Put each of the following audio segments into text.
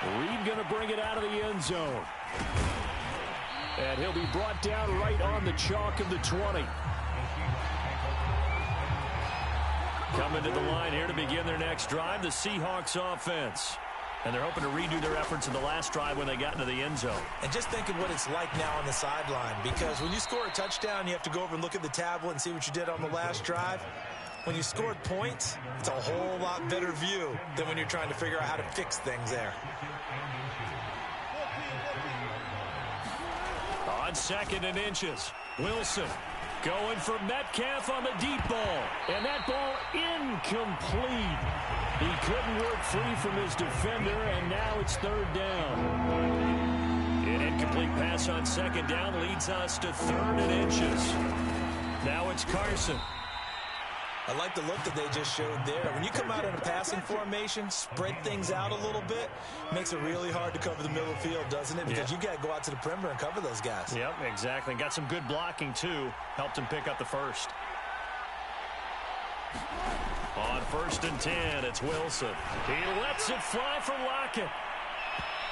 Reed going to bring it out of the end zone. And he'll be brought down right on the chalk of the 20. Coming to the line here to begin their next drive, the Seahawks offense. And they're hoping to redo their efforts in the last drive when they got into the end zone. And just think of what it's like now on the sideline, because when you score a touchdown, you have to go over and look at the tablet and see what you did on the last drive. When you scored points, it's a whole lot better view than when you're trying to figure out how to fix things there. On 2nd and inches, Wilson going for Metcalf on the deep ball. And that ball incomplete. He couldn't work free from his defender, and now it's 3rd down. An incomplete pass on 2nd down leads us to 3rd and inches. Now it's Carson. I like the look that they just showed there. When you come out in a passing formation, spread things out a little bit, makes it really hard to cover the middle of the field, doesn't it? Because you got to go out to the perimeter and cover those guys. Yep, exactly. Got some good blocking, too. Helped him pick up the first. On 1st and 10, it's Wilson. He lets it fly for Lockett.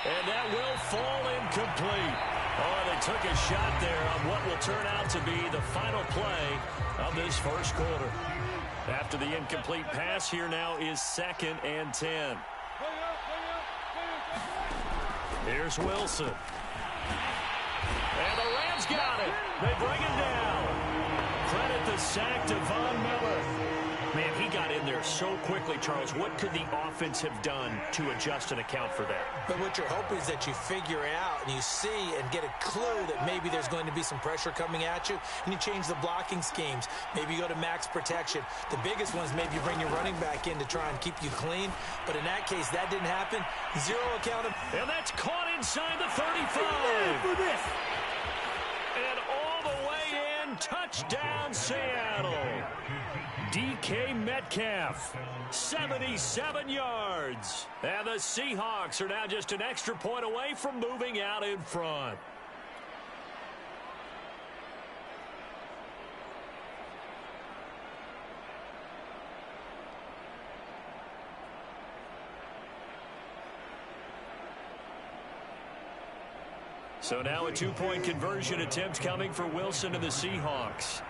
And that will fall incomplete. Oh, they took a shot there on what will turn out to be the final play of this first quarter. After the incomplete pass, here now is 2nd and 10. Here's Wilson. And the Rams got it. They bring it down. Credit the sack to Von Miller. Man, he got in there so quickly, Charles. What could the offense have done to adjust and account for that? But what you're hoping is that you figure out and you see and get a clue that maybe there's going to be some pressure coming at you, and you change the blocking schemes. Maybe you go to max protection. The biggest one is maybe you bring your running back in to try and keep you clean. But in that case, that didn't happen. 0 accountability. And that's caught inside the 35. And all the way in, touchdown Seattle. DK Metcalf, 77 yards. And the Seahawks are now just an extra point away from moving out in front. So now a 2-point conversion attempt coming for Wilson and the Seahawks.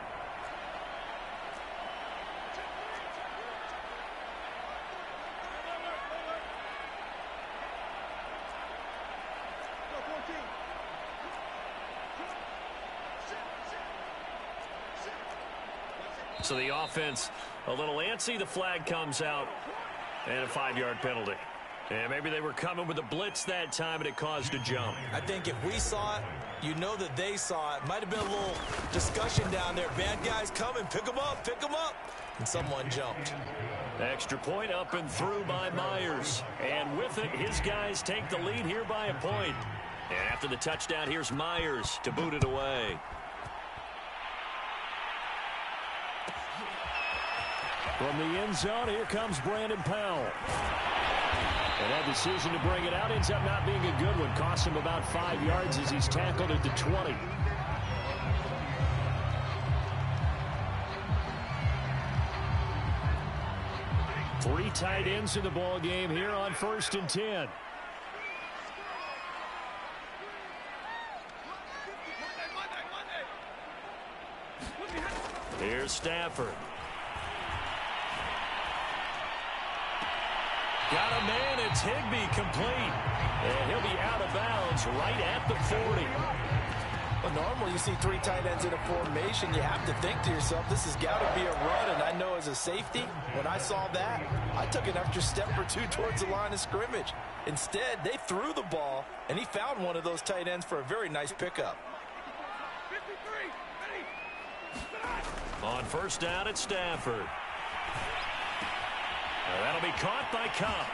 So the offense a little antsy. The flag comes out and a 5-yard penalty. And maybe they were coming with a blitz that time and it caused a jump. I think if we saw it, you know that they saw it. Might have been a little discussion down there. Bad guys coming. Pick them up. Pick them up. And someone jumped. Extra point up and through by Myers. And with it, his guys take the lead here by a point. And after the touchdown, here's Myers to boot it away. From the end zone, here comes Brandon Powell. And that decision to bring it out ends up not being a good one. Costs him about 5 yards as he's tackled at the 20. Three tight ends in the ball game here on 1st and 10. Here's Stafford. Got a man, it's Higbee complete. And he'll be out of bounds right at the 40. Well, normally you see 3 tight ends in a formation. You have to think to yourself, this has got to be a run. And I know as a safety, when I saw that, I took an extra step or 2 towards the line of scrimmage. Instead, they threw the ball, and he found one of those tight ends for a very nice pickup. On 1st down, it's Stafford. That'll be caught by Cup.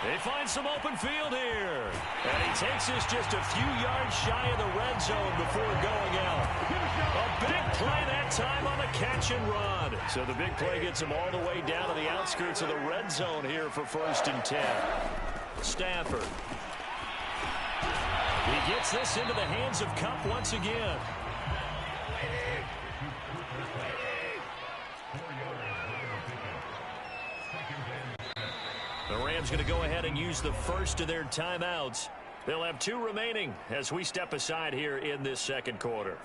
They find some open field here. And he takes this just a few yards shy of the red zone before going out. A big play that time on the catch and run. So the big play gets him all the way down to the outskirts of the red zone here for 1st and 10. Stafford. He gets this into the hands of Cup once again. The Rams going to go ahead and use the first of their timeouts. They'll have 2 remaining as we step aside here in this second quarter.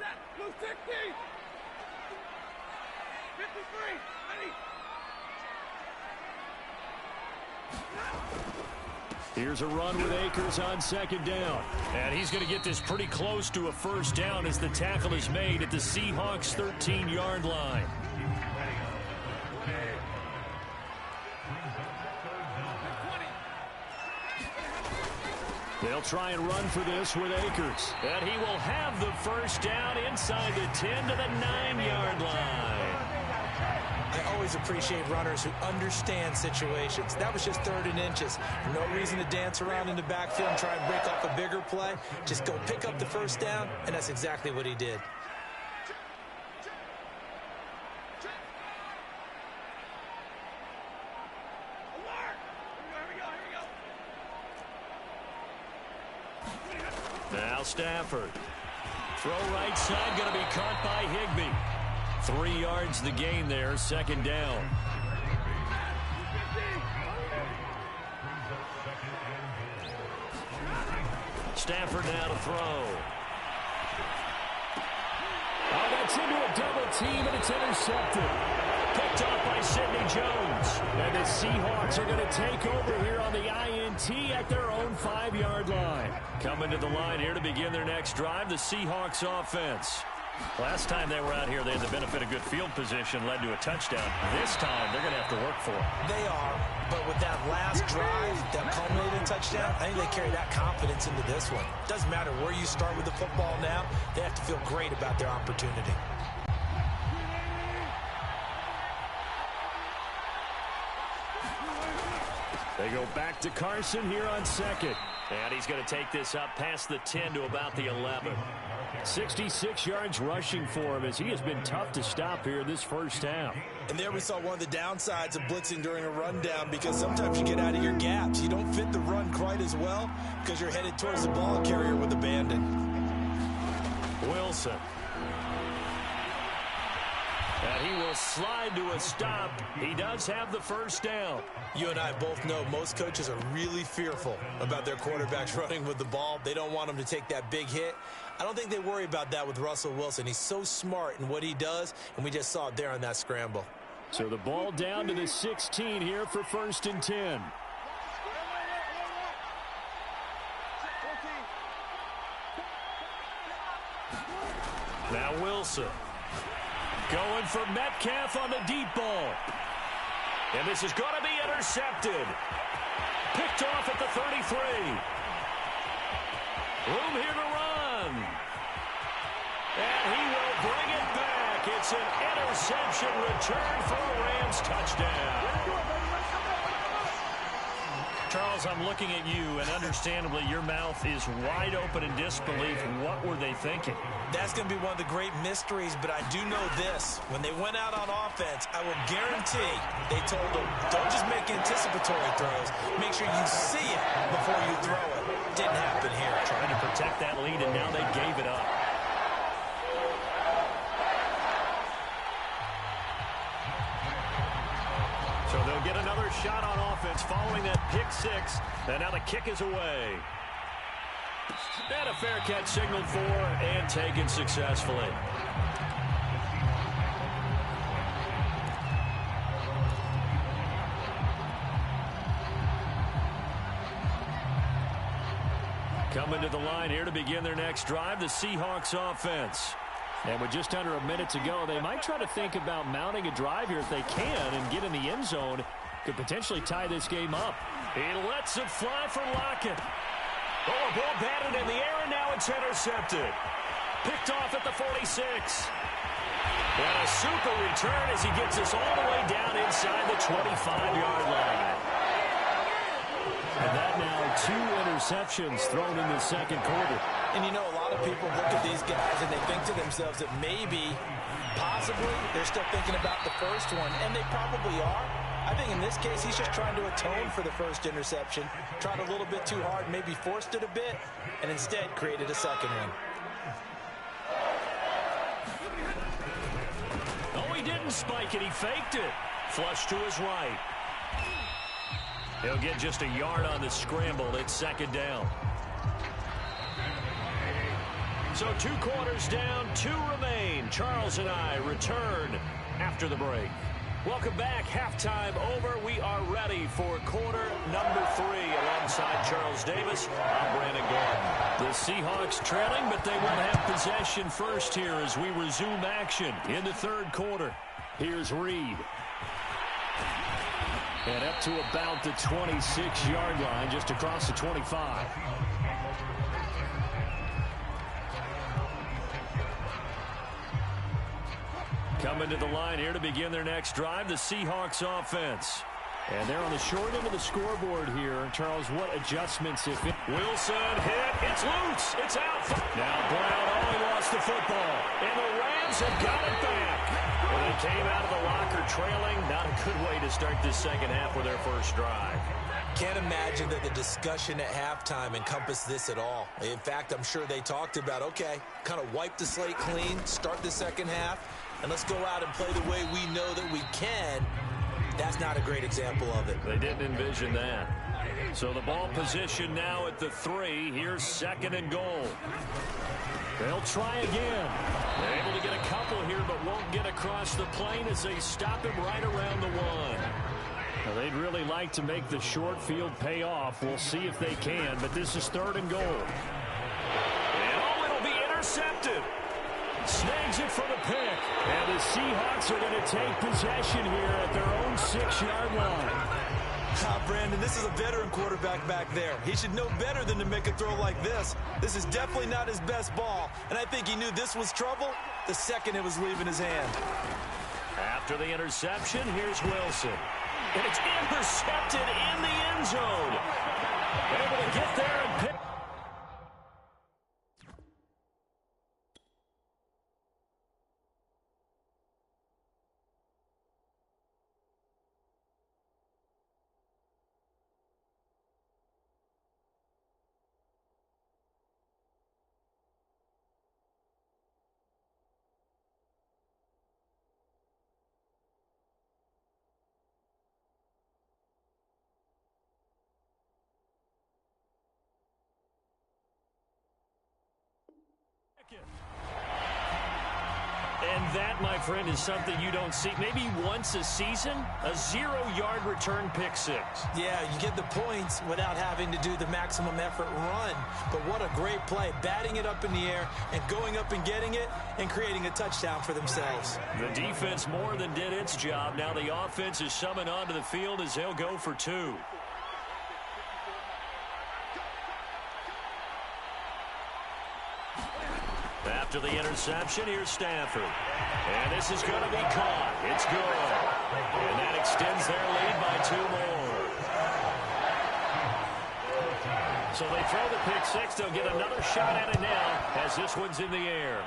Here's a run with Akers on second down. And he's going to get this pretty close to a first down as the tackle is made at the Seahawks' 13-yard line. They'll try and run for this with Akers. And he will have the first down inside the 10 to the 9-yard line. I always appreciate runners who understand situations. That was just 3rd and inches. No reason to dance around in the backfield and try and break off a bigger play. Just go pick up the first down, and that's exactly what he did. Now Stafford. Throw right side, going to be caught by Higbee. 3 yards the gain there, second down. Stafford now to throw. Oh, that's into a double team, and it's intercepted. Picked off by Sidney Jones. And the Seahawks are going to take over here on the INT at their own 5-yard line. Coming to the line here to begin their next drive, the Seahawks offense. Last time they were out here, they had the benefit of good field position, led to a touchdown. This time, they're going to have to work for it. They are, but with that last drive, that culminating touchdown, I think they carry that confidence into this one. Doesn't matter where you start with the football now, they have to feel great about their opportunity. They go back to Carson here on second. And he's going to take this up past the 10 to about the 11. 66 yards rushing for him as he has been tough to stop here this first half. And there we saw one of the downsides of blitzing during a rundown, because sometimes you get out of your gaps. You don't fit the run quite as well because you're headed towards the ball carrier with abandon. Wilson. And he will slide to a stop. He does have the first down. You and I both know most coaches are really fearful about their quarterbacks running with the ball. They don't want them to take that big hit. I don't think they worry about that with Russell Wilson. He's so smart in what he does, and we just saw it there on that scramble. So the ball down to the 16 here for 1st and 10. Now Wilson. Going for Metcalf on the deep ball. And this is going to be intercepted. Picked off at the 33. Room here to run. And he will bring it back. It's an interception return for a Rams touchdown. Charles, I'm looking at you, and understandably your mouth is wide open in disbelief. What were they thinking? That's going to be one of the great mysteries, but I do know this. When they went out on offense, I will guarantee they told them, don't just make anticipatory throws. Make sure you see it before you throw it. Didn't happen here. Trying to protect that lead, and now they gave it up. So they'll get another shot on offense following that pick six. And now the kick is away. And a fair catch signaled for and taken successfully. Coming to the line here to begin their next drive, the Seahawks offense. And with just under a minute to go, they might try to think about mounting a drive here if they can and get in the end zone. Could potentially tie this game up. He lets it fly for Lockett. Oh, a ball batted in the air, and now it's intercepted. Picked off at the 46. And a super return as he gets us all the way down inside the 25-yard line. And that now 2 interceptions thrown in the second quarter. And you know, a lot of people look at these guys and they think to themselves that maybe, possibly, they're still thinking about the first one, and they probably are. I think in this case, he's just trying to atone for the first interception, tried a little bit too hard, maybe forced it a bit, and instead created a second one. Oh, he didn't spike it. He faked it. Flush to his right. He'll get just a yard on the scramble. It's second down. So 2 quarters down, 2 remain. Charles and I return after the break. Welcome back. Halftime over. We are ready for quarter number 3. Alongside Charles Davis, I'm Brandon Gordon. The Seahawks trailing, but they will have possession first here as we resume action in the third quarter. Here's Reed. And up to about the 26-yard line, just across the 25. Coming to the line here to begin their next drive, the Seahawks offense. And they're on the short end of the scoreboard here. Charles, what adjustments if it... Wilson hit. It's loose. It's out. Now Brown only lost the football. And the Rams have got it back. Well, they came out of the locker trailing. Not a good way to start this second half with their first drive. Can't imagine that the discussion at halftime encompassed this at all. In fact, I'm sure they talked about, okay, kind of wipe the slate clean, start the second half, and let's go out and play the way we know that we can. That's not a great example of it. They didn't envision that. So the ball position now at the 3. Here's second and goal. They'll try again. They're able to get a couple here, but won't get across the plane as they stop him right around the 1. Now, they'd really like to make the short field pay off. We'll see if they can, but this is third and goal. And oh, it'll be intercepted. Snags it for the pick. And the Seahawks are going to take possession here at their own 6-yard line. Brandon, this is a veteran quarterback back there. He should know better than to make a throw like this. This is definitely not his best ball, and I think he knew this was trouble the second it was leaving his hand. After the interception, here's Wilson. And it's intercepted in the end zone. Able to get there and pick. And that, my friend, is something you don't see maybe once a season, a 0-yard return pick 6. Yeah, you get the points without having to do the maximum effort run. But what a great play, batting it up in the air and going up and getting it and creating a touchdown for themselves. The defense more than did its job. Now the offense is summoned onto the field as they'll go for 2. After the interception, here's Stafford. And this is going to be caught. It's good. And that extends their lead by 2 more. So they throw the pick 6. They'll get another shot at it now as this one's in the air.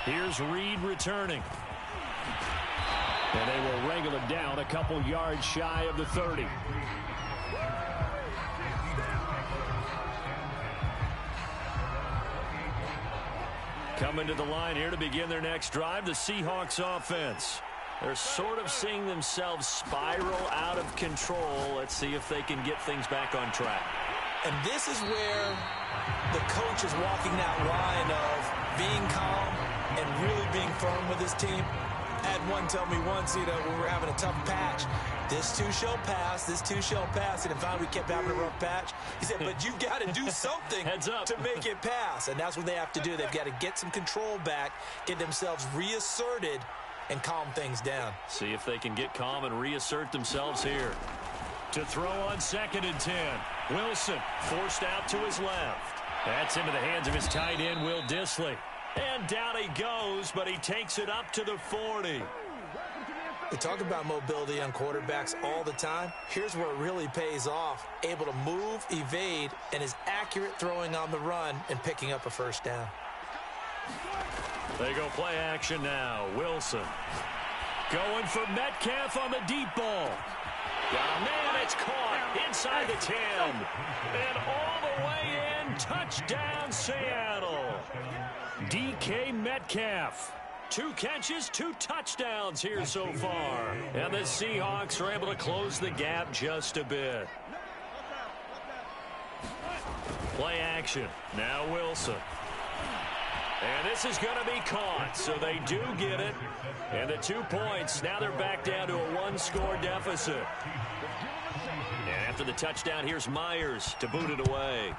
Here's Reed returning. And they will wrangle it down a couple yards shy of the 30. Coming to the line here to begin their next drive, the Seahawks offense. They're sort of seeing themselves spiral out of control. Let's see if they can get things back on track. And this is where the coach is walking that line of being calm and really being firm with his team. I had one tell me once, we were having a tough patch. This too shall pass, this too shall pass. And finally we kept having a rough patch. He said, but you've got to do something to make it pass. And that's what they have to do. They've got to get some control back, get themselves reasserted, and calm things down. See if they can get calm and reassert themselves here. To throw on 2nd and 10. Wilson forced out to his left. That's into the hands of his tight end, Will Dissly. And down he goes, but he takes it up to the 40. We talk about mobility on quarterbacks all the time. Here's where it really pays off. Able to move, evade, and is accurate throwing on the run and picking up a first down. They go play action now. Wilson going for Metcalf on the deep ball. Got a man, it's caught inside the 10. And all the way in, touchdown Seattle. DK Metcalf. 2 catches, 2 touchdowns here so far. And the Seahawks are able to close the gap just a bit. Play action. Now Wilson. And this is going to be caught, so they do get it. And the 2 points, now they're back down to a 1-score deficit. And after the touchdown, here's Myers to boot it away.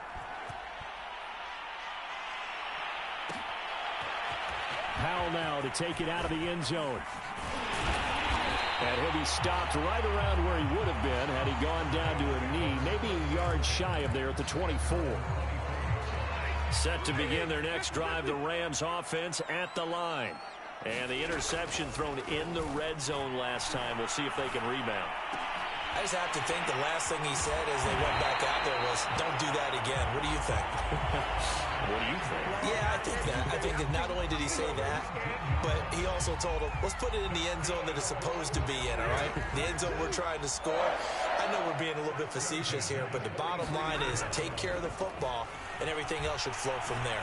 Powell now to take it out of the end zone. And he'll be stopped right around where he would have been had he gone down to a knee, maybe a yard shy of there at the 24. Set to begin their next drive, the Rams offense at the line. And the interception thrown in the red zone last time. We'll see if they can rebound. I just have to think the last thing he said as they went back out there was, don't do that again. What do you think? What do you think? Yeah, I think that. I think that not only did he say that, but he also told him, let's put it in the end zone that it's supposed to be in, all right? The end zone we're trying to score. I know we're being a little bit facetious here, but the bottom line is take care of the football, and everything else should flow from there.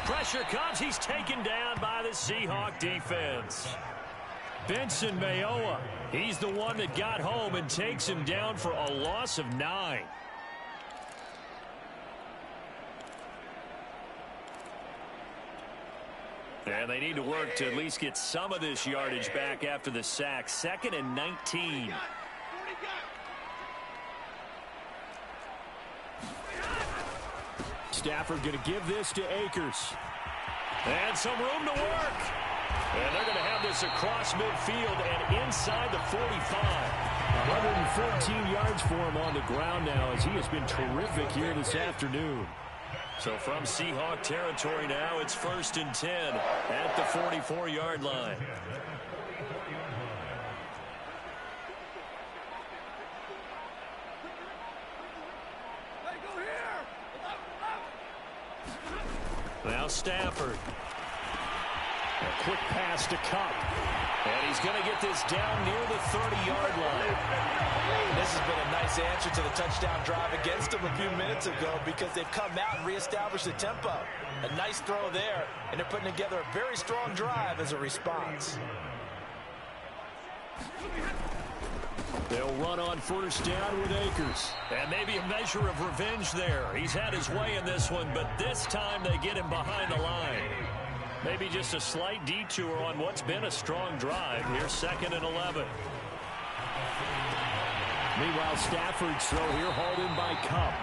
Pressure comes. He's taken down by the Seahawk defense. Benson Mayowa, he's the one that got home and takes him down for a loss of 9. And they need to work to at least get some of this yardage back after the sack. 2nd and 19. Stafford going to give this to Akers. And some room to work. And they're going to have this across midfield and inside the 45. 114 yards for him on the ground now as he has been terrific here this afternoon. So from Seahawk territory now, it's 1st and 10 at the 44-yard line. Now Stafford. A quick pass to Cup. And he's going to get this down near the 30-yard line. This has been a nice answer to the touchdown drive against them a few minutes ago because they've come out and reestablished the tempo. A nice throw there, and they're putting together a very strong drive as a response. They'll run on 1st down with Akers. And maybe a measure of revenge there. He's had his way in this one, but this time they get him behind the line. Maybe just a slight detour on what's been a strong drive. Here's 2nd and 11. Meanwhile, Stafford's throw here hauled in by Cup.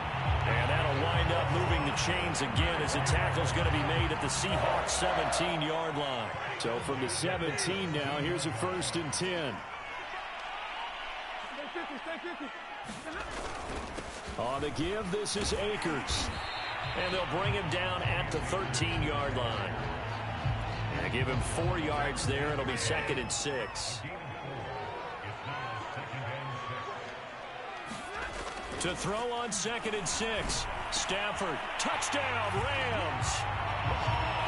And that'll wind up moving the chains again as the tackle's going to be made at the Seahawks 17-yard line. So from the 17 now, here's a 1st and 10. On the give, this is Akers. And they'll bring him down at the 13-yard line. And give him 4 yards there. It'll be 2nd and 6. To throw on 2nd and 6. Stafford, touchdown, Rams.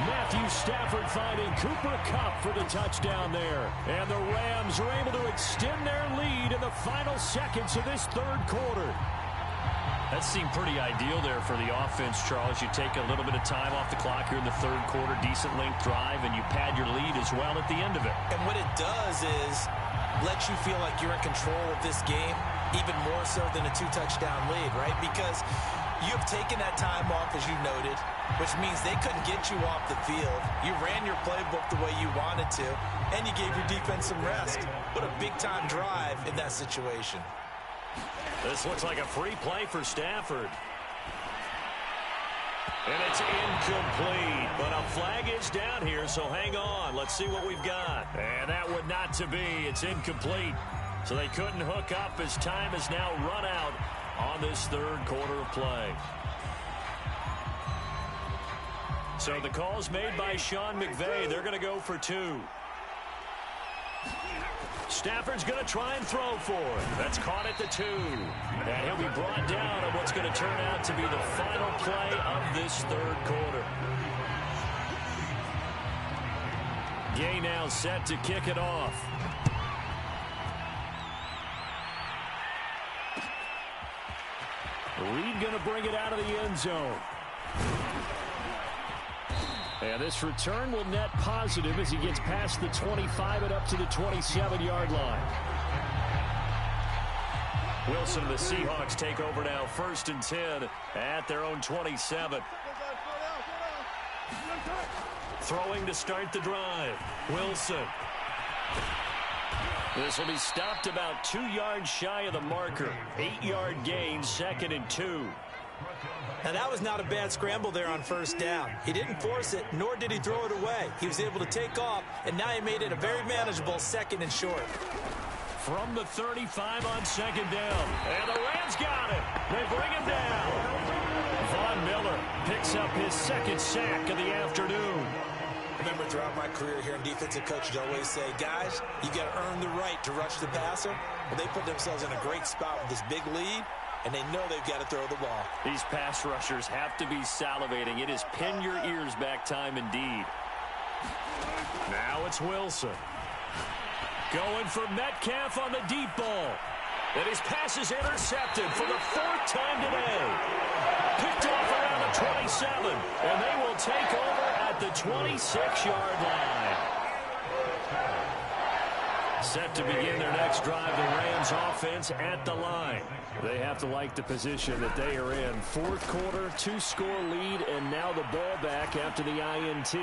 Matthew Stafford finding Cooper Kupp for the touchdown there. And the Rams are able to extend their lead in the final seconds of this 3rd quarter. That seemed pretty ideal there for the offense, Charles. You take a little bit of time off the clock here in the 3rd quarter, decent length drive, and you pad your lead as well at the end of it. And what it does is let you feel like you're in control of this game, even more so than a 2-touchdown lead, right? Because you have taken that time off, as you noted, which means they couldn't get you off the field. You ran your playbook the way you wanted to, and you gave your defense some rest. What a big-time drive in that situation. This looks like a free play for Stafford. And it's incomplete, but a flag is down here, so hang on. Let's see what we've got. And that would not to be. It's incomplete. So they couldn't hook up as time is now run out on this 3rd quarter of play. So the call's made by Sean McVay. They're going to go for 2. Stafford's going to try and throw for it. That's caught at the 2. And he'll be brought down on what's going to turn out to be the final play of this 3rd quarter. Gay now set to kick it off. Reed going to bring it out of the end zone. And this return will net positive as he gets past the 25 and up to the 27-yard line. Wilson and the Seahawks take over now, 1st and 10 at their own 27. Throwing to start the drive. Wilson. This will be stopped about 2 yards shy of the marker. 8-yard gain, 2nd and 2. Now, that was not a bad scramble there on 1st down. He didn't force it, nor did he throw it away. He was able to take off, and now he made it a very manageable 2nd and short. From the 35 on 2nd down. And the Rams got him. They bring him down. Von Miller picks up his 2nd sack of the afternoon. Remember, throughout my career here in defensive coaches always say, guys, you got to earn the right to rush the passer. Well, they put themselves in a great spot with this big lead, and they know they've got to throw the ball. These pass rushers have to be salivating. It is pin your ears back time indeed. Now it's Wilson. Going for Metcalf on the deep ball. And his pass is intercepted for the 4th time today. Picked off around the 27. And they will take over at the 26-yard line. Set to begin their next drive, the Rams offense at the line. They have to like the position that they are in. 4th quarter, 2-score lead, and now the ball back after the INT.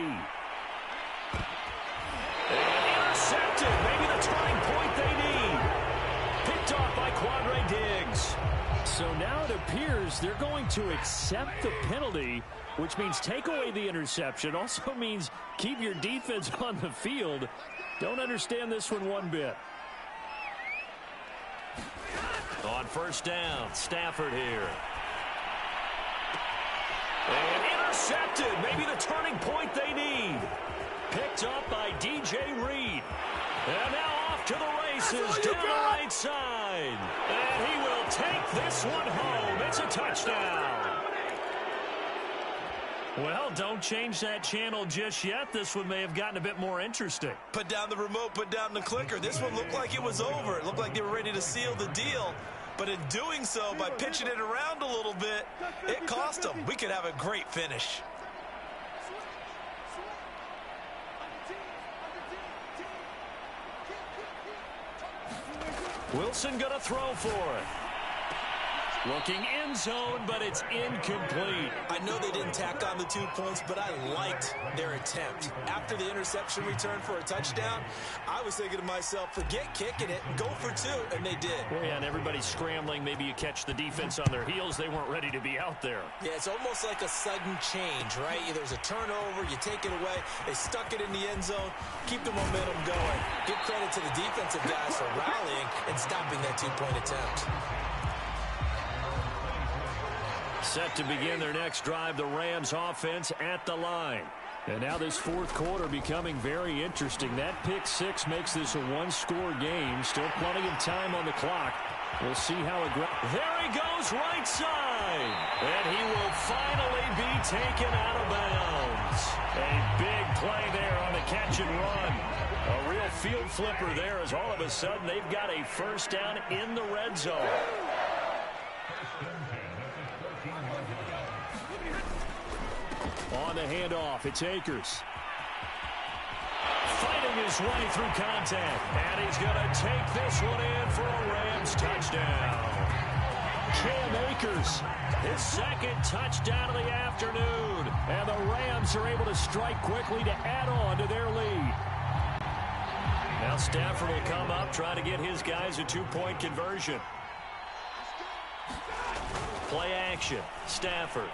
And intercepted, maybe the turning point they need. Picked off by Quadre Diggs. So now it appears they're going to accept the penalty, which means take away the interception. Also means keep your defense on the field. Don't understand this one bit. On 1st down, Stafford here. And intercepted, maybe the turning point they need. Picked up by DJ Reed. And now off to the races down the right side. And he will take this one home. It's a touchdown. Well, don't change that channel just yet. This one may have gotten a bit more interesting. Put down the remote, put down the clicker. This one looked like it was over. It looked like they were ready to seal the deal. But in doing so, by pitching it around a little bit, it cost them. We could have a great finish. Wilson gonna throw for it. Looking end zone, but it's incomplete. I know they didn't tack on the 2 points, but I liked their attempt. After the interception return for a touchdown, I was thinking to myself, forget kicking it, go for 2, and they did. Yeah, and everybody's scrambling. Maybe you catch the defense on their heels. They weren't ready to be out there. Yeah, it's almost like a sudden change, right? There's a turnover, you take it away, they stuck it in the end zone, keep the momentum going. Give credit to the defensive guys for rallying and stopping that 2-point attempt. Set to begin their next drive, the Rams offense at the line. And now this 4th quarter becoming very interesting. That pick 6 makes this a 1-score game. Still plenty of time on the clock. We'll see how it goes. There he goes, right side. And he will finally be taken out of bounds. A big play there on the catch and run. A real field flipper there as all of a sudden they've got a 1st down in the red zone. On the handoff, it's Akers. Fighting his way through contact. And he's going to take this one in for a Rams touchdown. Cam Akers, his 2nd touchdown of the afternoon. And the Rams are able to strike quickly to add on to their lead. Now Stafford will come up, trying to get his guys a 2-point conversion. Play action, Stafford.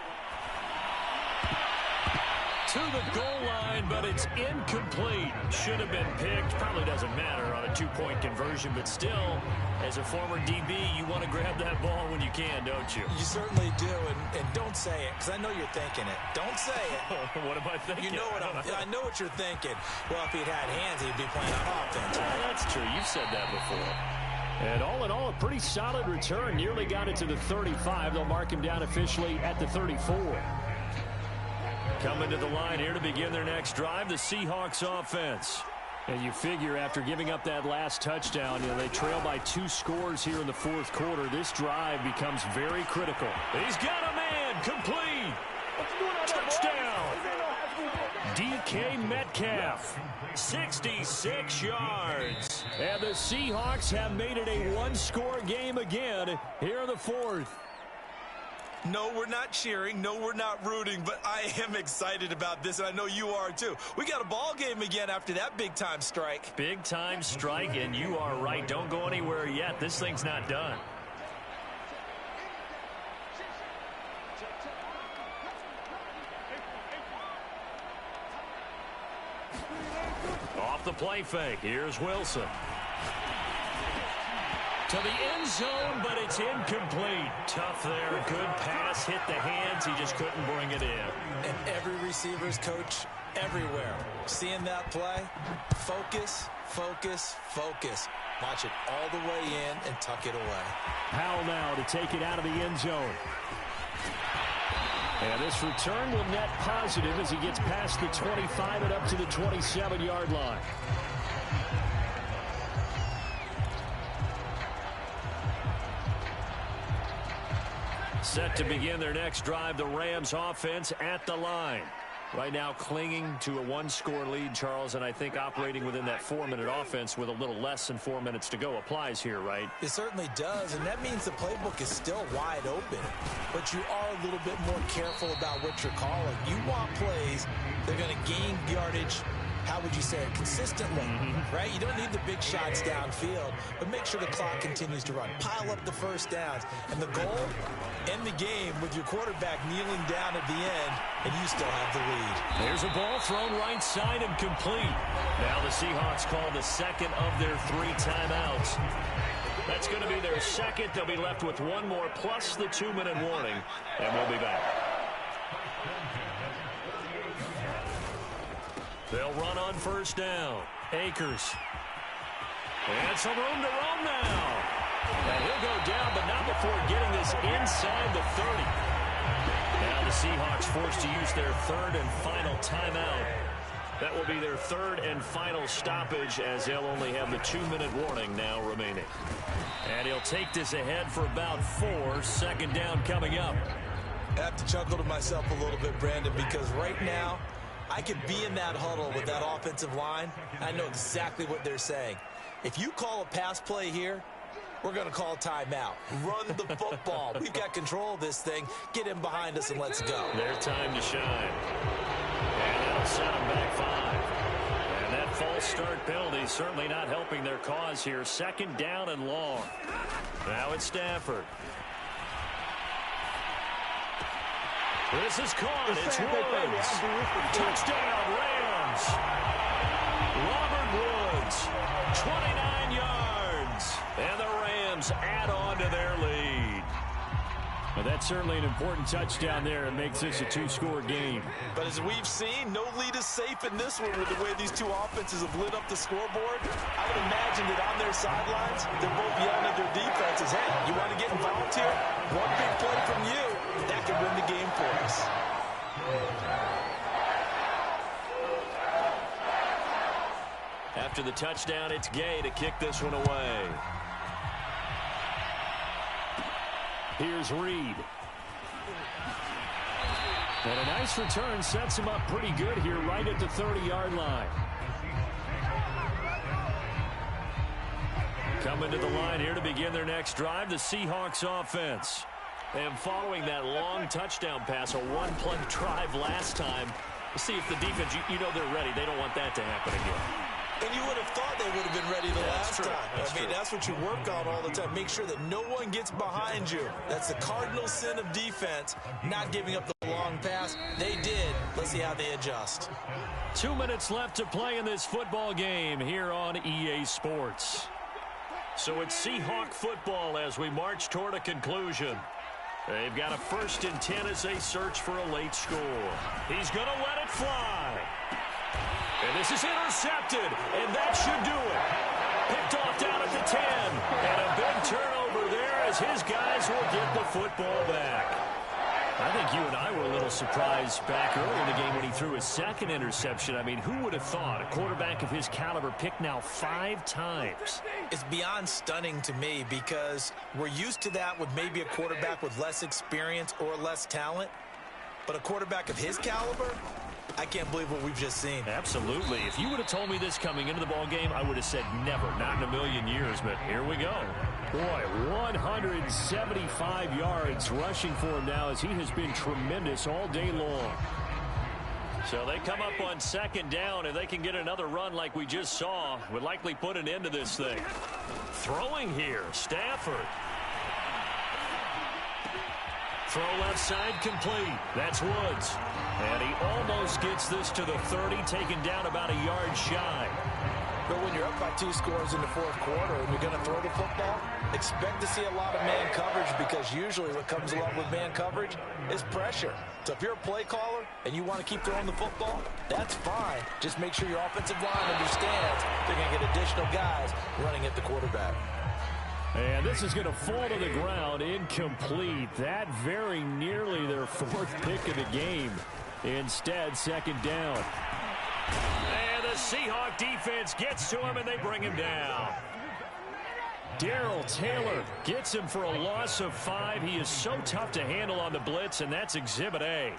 To the goal line, but it's incomplete. Should have been picked. Probably doesn't matter on a 2-point conversion, but still, as a former DB, you want to grab that ball when you can, don't you? You certainly do, and don't say it, because I know you're thinking it. Don't say it. What am I thinking? You know what I know what you're thinking. Well, if he'd had hands, he'd be playing on offense. Yeah, that's true. You've said that before. And all in all, a pretty solid return. Nearly got it to the 35. They'll mark him down officially at the 34. Coming to the line here to begin their next drive, the Seahawks offense. And you figure after giving up that last touchdown, they trail by 2 scores here in the 4th quarter. This drive becomes very critical. He's got a man, complete. Touchdown. DK Metcalf, 66 yards. And the Seahawks have made it a one-score game again here in the fourth. No, we're not cheering. No, we're not rooting, but I am excited about this, and I know you are too. We got a ball game again after that big-time strike. Big-time strike, and you are right. Don't go anywhere yet. This thing's not done. Off the play fake. Here's Wilson. To the end zone, but it's incomplete. Tough there. Good pass. Hit the hands. He just couldn't bring it in. And every receiver's coach everywhere. Seeing that play, focus, focus, focus. Watch it all the way in and tuck it away. Powell now to take it out of the end zone. And this return will net positive as he gets past the 25 and up to the 27-yard line. Set to begin their next drive, the Rams offense at the line. Right now clinging to a one-score lead, Charles, and I think operating within that 4-minute offense with a little less than 4 minutes to go applies here, right? It certainly does, and that means the playbook is still wide open. But you are a little bit more careful about what you're calling. You want plays that are going to gain yardage, how would you say it, consistently, right? You don't need the big shots downfield, but make sure the clock continues to run. Pile up the first downs. And the goal, end the game with your quarterback kneeling down at the end, and you still have the lead. There's a ball thrown right side and complete. Now the Seahawks call the second of their 3 timeouts. That's going to be their second. They'll be left with one more plus the 2-minute warning, and we'll be back. They'll run on first down. Akers. And some room to roam now. And he'll go down, but not before getting this inside the 30. Now the Seahawks forced to use their third and final timeout. That will be their third and final stoppage as they'll only have the 2-minute warning now remaining. And he'll take this ahead for about 4. Second down coming up. I have to chuckle to myself a little bit, Brandon, because right now I could be in that huddle with that offensive line. I know exactly what they're saying. If you call a pass play here, we're going to call timeout. Run the football. We've got control of this thing. Get him behind us and let's go. Their time to shine. And that'll set them back 5. And that false start penalty certainly not helping their cause here. Second down and long. Now it's Stafford. This is caught. It's Woods. Touchdown, Rams. Robert Woods, 29 yards. And the Rams add on to their lead. Well, that's certainly an important touchdown there. It makes this a 2-score game. But as we've seen, no lead is safe in this one with the way these two offenses have lit up the scoreboard. I would imagine that on their sidelines, they're both yelling at their defenses, hey, you want to get involved here? One big play from you, that could win the game for us. After the touchdown, it's Gay to kick this one away. Here's Reed. And a nice return sets him up pretty good here right at the 30-yard line. Coming to the line here to begin their next drive, the Seahawks offense. And following that long touchdown pass, a one-play drive last time, we'll see if the defense, you know they're ready. They don't want that to happen again. And you would have thought they would have been ready the last time. That's what you work on all the time. Make sure that no one gets behind you. That's the cardinal sin of defense, not giving up the long pass. They did. Let's see how they adjust. 2 minutes left to play in this football game here on EA Sports. So it's Seahawk football as we march toward a conclusion. They've got a 1st and 10 as they search for a late score. He's going to let it fly. And this is intercepted, and that should do it. Picked off down at the 10, and a big turnover there as his guys will get the football back. I think you and I were a little surprised back early in the game when he threw his second interception. I mean, who would have thought a quarterback of his caliber picked now 5 times? It's beyond stunning to me because we're used to that with maybe a quarterback with less experience or less talent. But a quarterback of his caliber, I can't believe what we've just seen. Absolutely. If you would have told me this coming into the ball game, I would have said never, not in a million years, but here we go. Boy, 175 yards rushing for him now as he has been tremendous all day long. So they come up on second down. If they can get another run like we just saw, would likely put an end to this thing. Throwing here, Stafford. Throw left side complete. That's Woods. And he almost gets this to the 30, taken down about a yard shy. But when you're up by 2 scores in the fourth quarter and you're going to throw the football, expect to see a lot of man coverage because usually what comes along with man coverage is pressure. So if you're a play caller and you want to keep throwing the football, that's fine. Just make sure your offensive line understands they're going to get additional guys running at the quarterback. And this is going to fall to the ground, incomplete. That very nearly their 4th pick of the game. Instead, second down. And the Seahawk defense gets to him, and they bring him down. Darrell Taylor gets him for a loss of 5. He is so tough to handle on the blitz, and that's Exhibit A.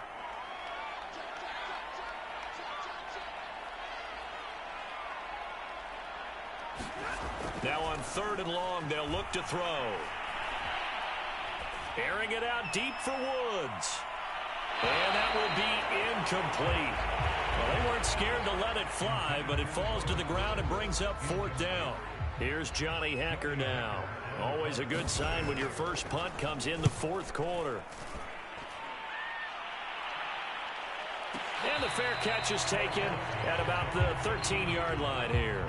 Now on 3rd and long, they'll look to throw. Airing it out deep for Woods. And that will be incomplete. Well, they weren't scared to let it fly, but it falls to the ground and brings up 4th down. Here's Johnny Hacker now. Always a good sign when your first punt comes in the 4th quarter. And the fair catch is taken at about the 13-yard line here.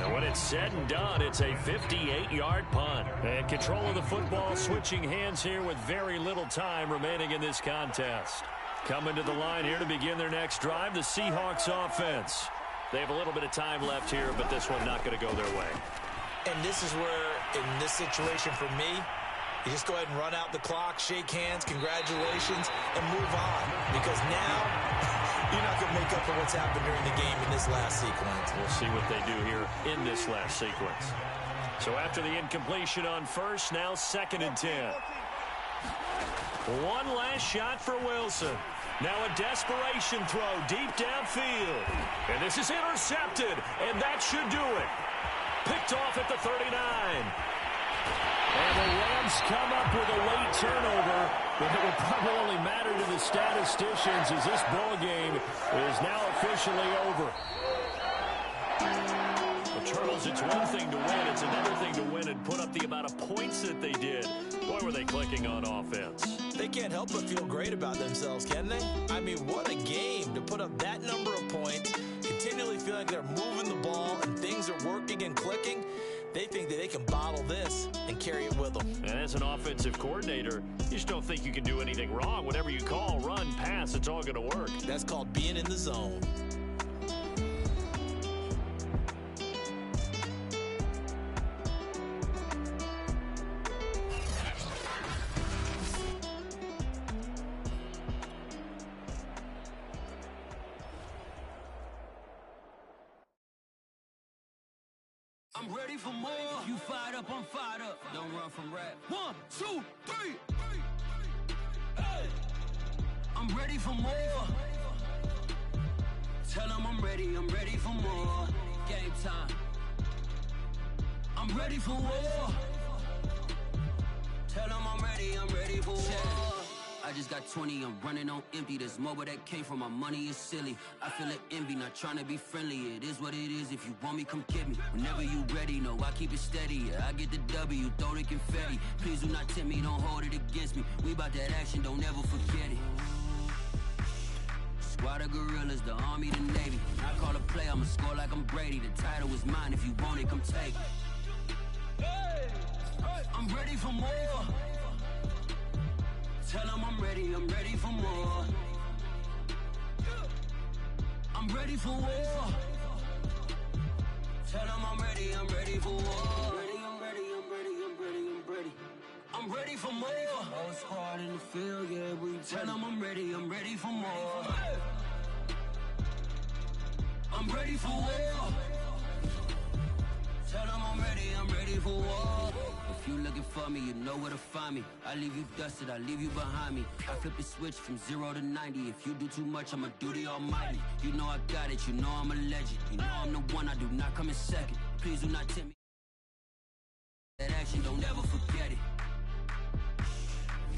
And when it's said and done, it's a 58-yard punt. And control of the football switching hands here with very little time remaining in this contest. Coming to the line here to begin their next drive, the Seahawks offense. They have a little bit of time left here, but this one not going to go their way. And this is where, in this situation for me, you just go ahead and run out the clock, shake hands, congratulations, and move on. Because now, you're not going to make up for what's happened during the game in this last sequence. We'll see what they do here in this last sequence. So after the incompletion on first, now 2nd and 10. One last shot for Wilson. Now a desperation throw deep downfield. And this is intercepted, and that should do it. Picked off at the 39. And the Rams come up with a late turnover, but it will probably only matter to the statisticians as this ball game is now officially over. The Turtles, it's one thing to win, it's another thing to win and put up the amount of points that they did. Boy, were they clicking on offense. They can't help but feel great about themselves, can they? I mean, what a game to put up that number of points, continually feel like they're moving the ball and things are working and clicking. They think that they can bottle this and carry it with them. And as an offensive coordinator, you just don't think you can do anything wrong. Whatever you call, run, pass, it's all going to work. That's called being in the zone. I'm ready for more. You fired up, I'm fired up. Don't run from rap. 1, 2, 3. Hey. I'm ready for more. Tell them I'm ready for more. Game time. I'm ready for war. Tell them I'm ready for war. I just got 20, I'm running on empty. This mobile that came from my money is silly. I feel it envy, not trying to be friendly. It is what it is, if you want me, come get me. Whenever you ready, no, I keep it steady. Yeah, I get the W, throw the confetti. Please do not tempt me, don't hold it against me. We about that action, don't ever forget it. Squad of gorillas, the army, the navy. I call a play, I'ma score like I'm Brady. The title is mine, if you want it, come take it. I'm ready for more. Tell them I'm ready for more. I'm ready for war. Tell them I'm ready for war. I'm ready. I'm ready for more. Whole squad in the field, yeah, we tell them I'm ready for more. I'm ready for war. Tell them I'm ready for war. If you looking for me, you know where to find me. I leave you dusted, I leave you behind me. I flip the switch from 0 to 90. If you do too much, I'ma do the almighty. You know I got it, you know I'm a legend. You know I'm the one, I do not come in second. Please do not tempt me. That action, don't ever forget it.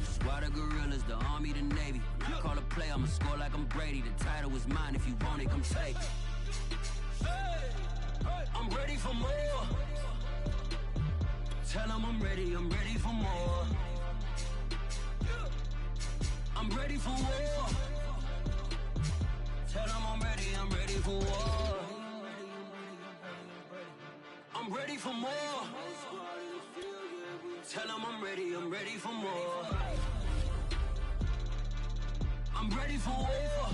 Squad of gorillas, the army, the navy. When I call a play, I'ma score like I'm Brady. The title is mine, if you want it, come take it. I'm ready for more. Tell them I'm ready for more. I'm ready for war. Tell them I'm ready for war. I'm ready for more. Tell them I'm ready for more. I'm ready for war.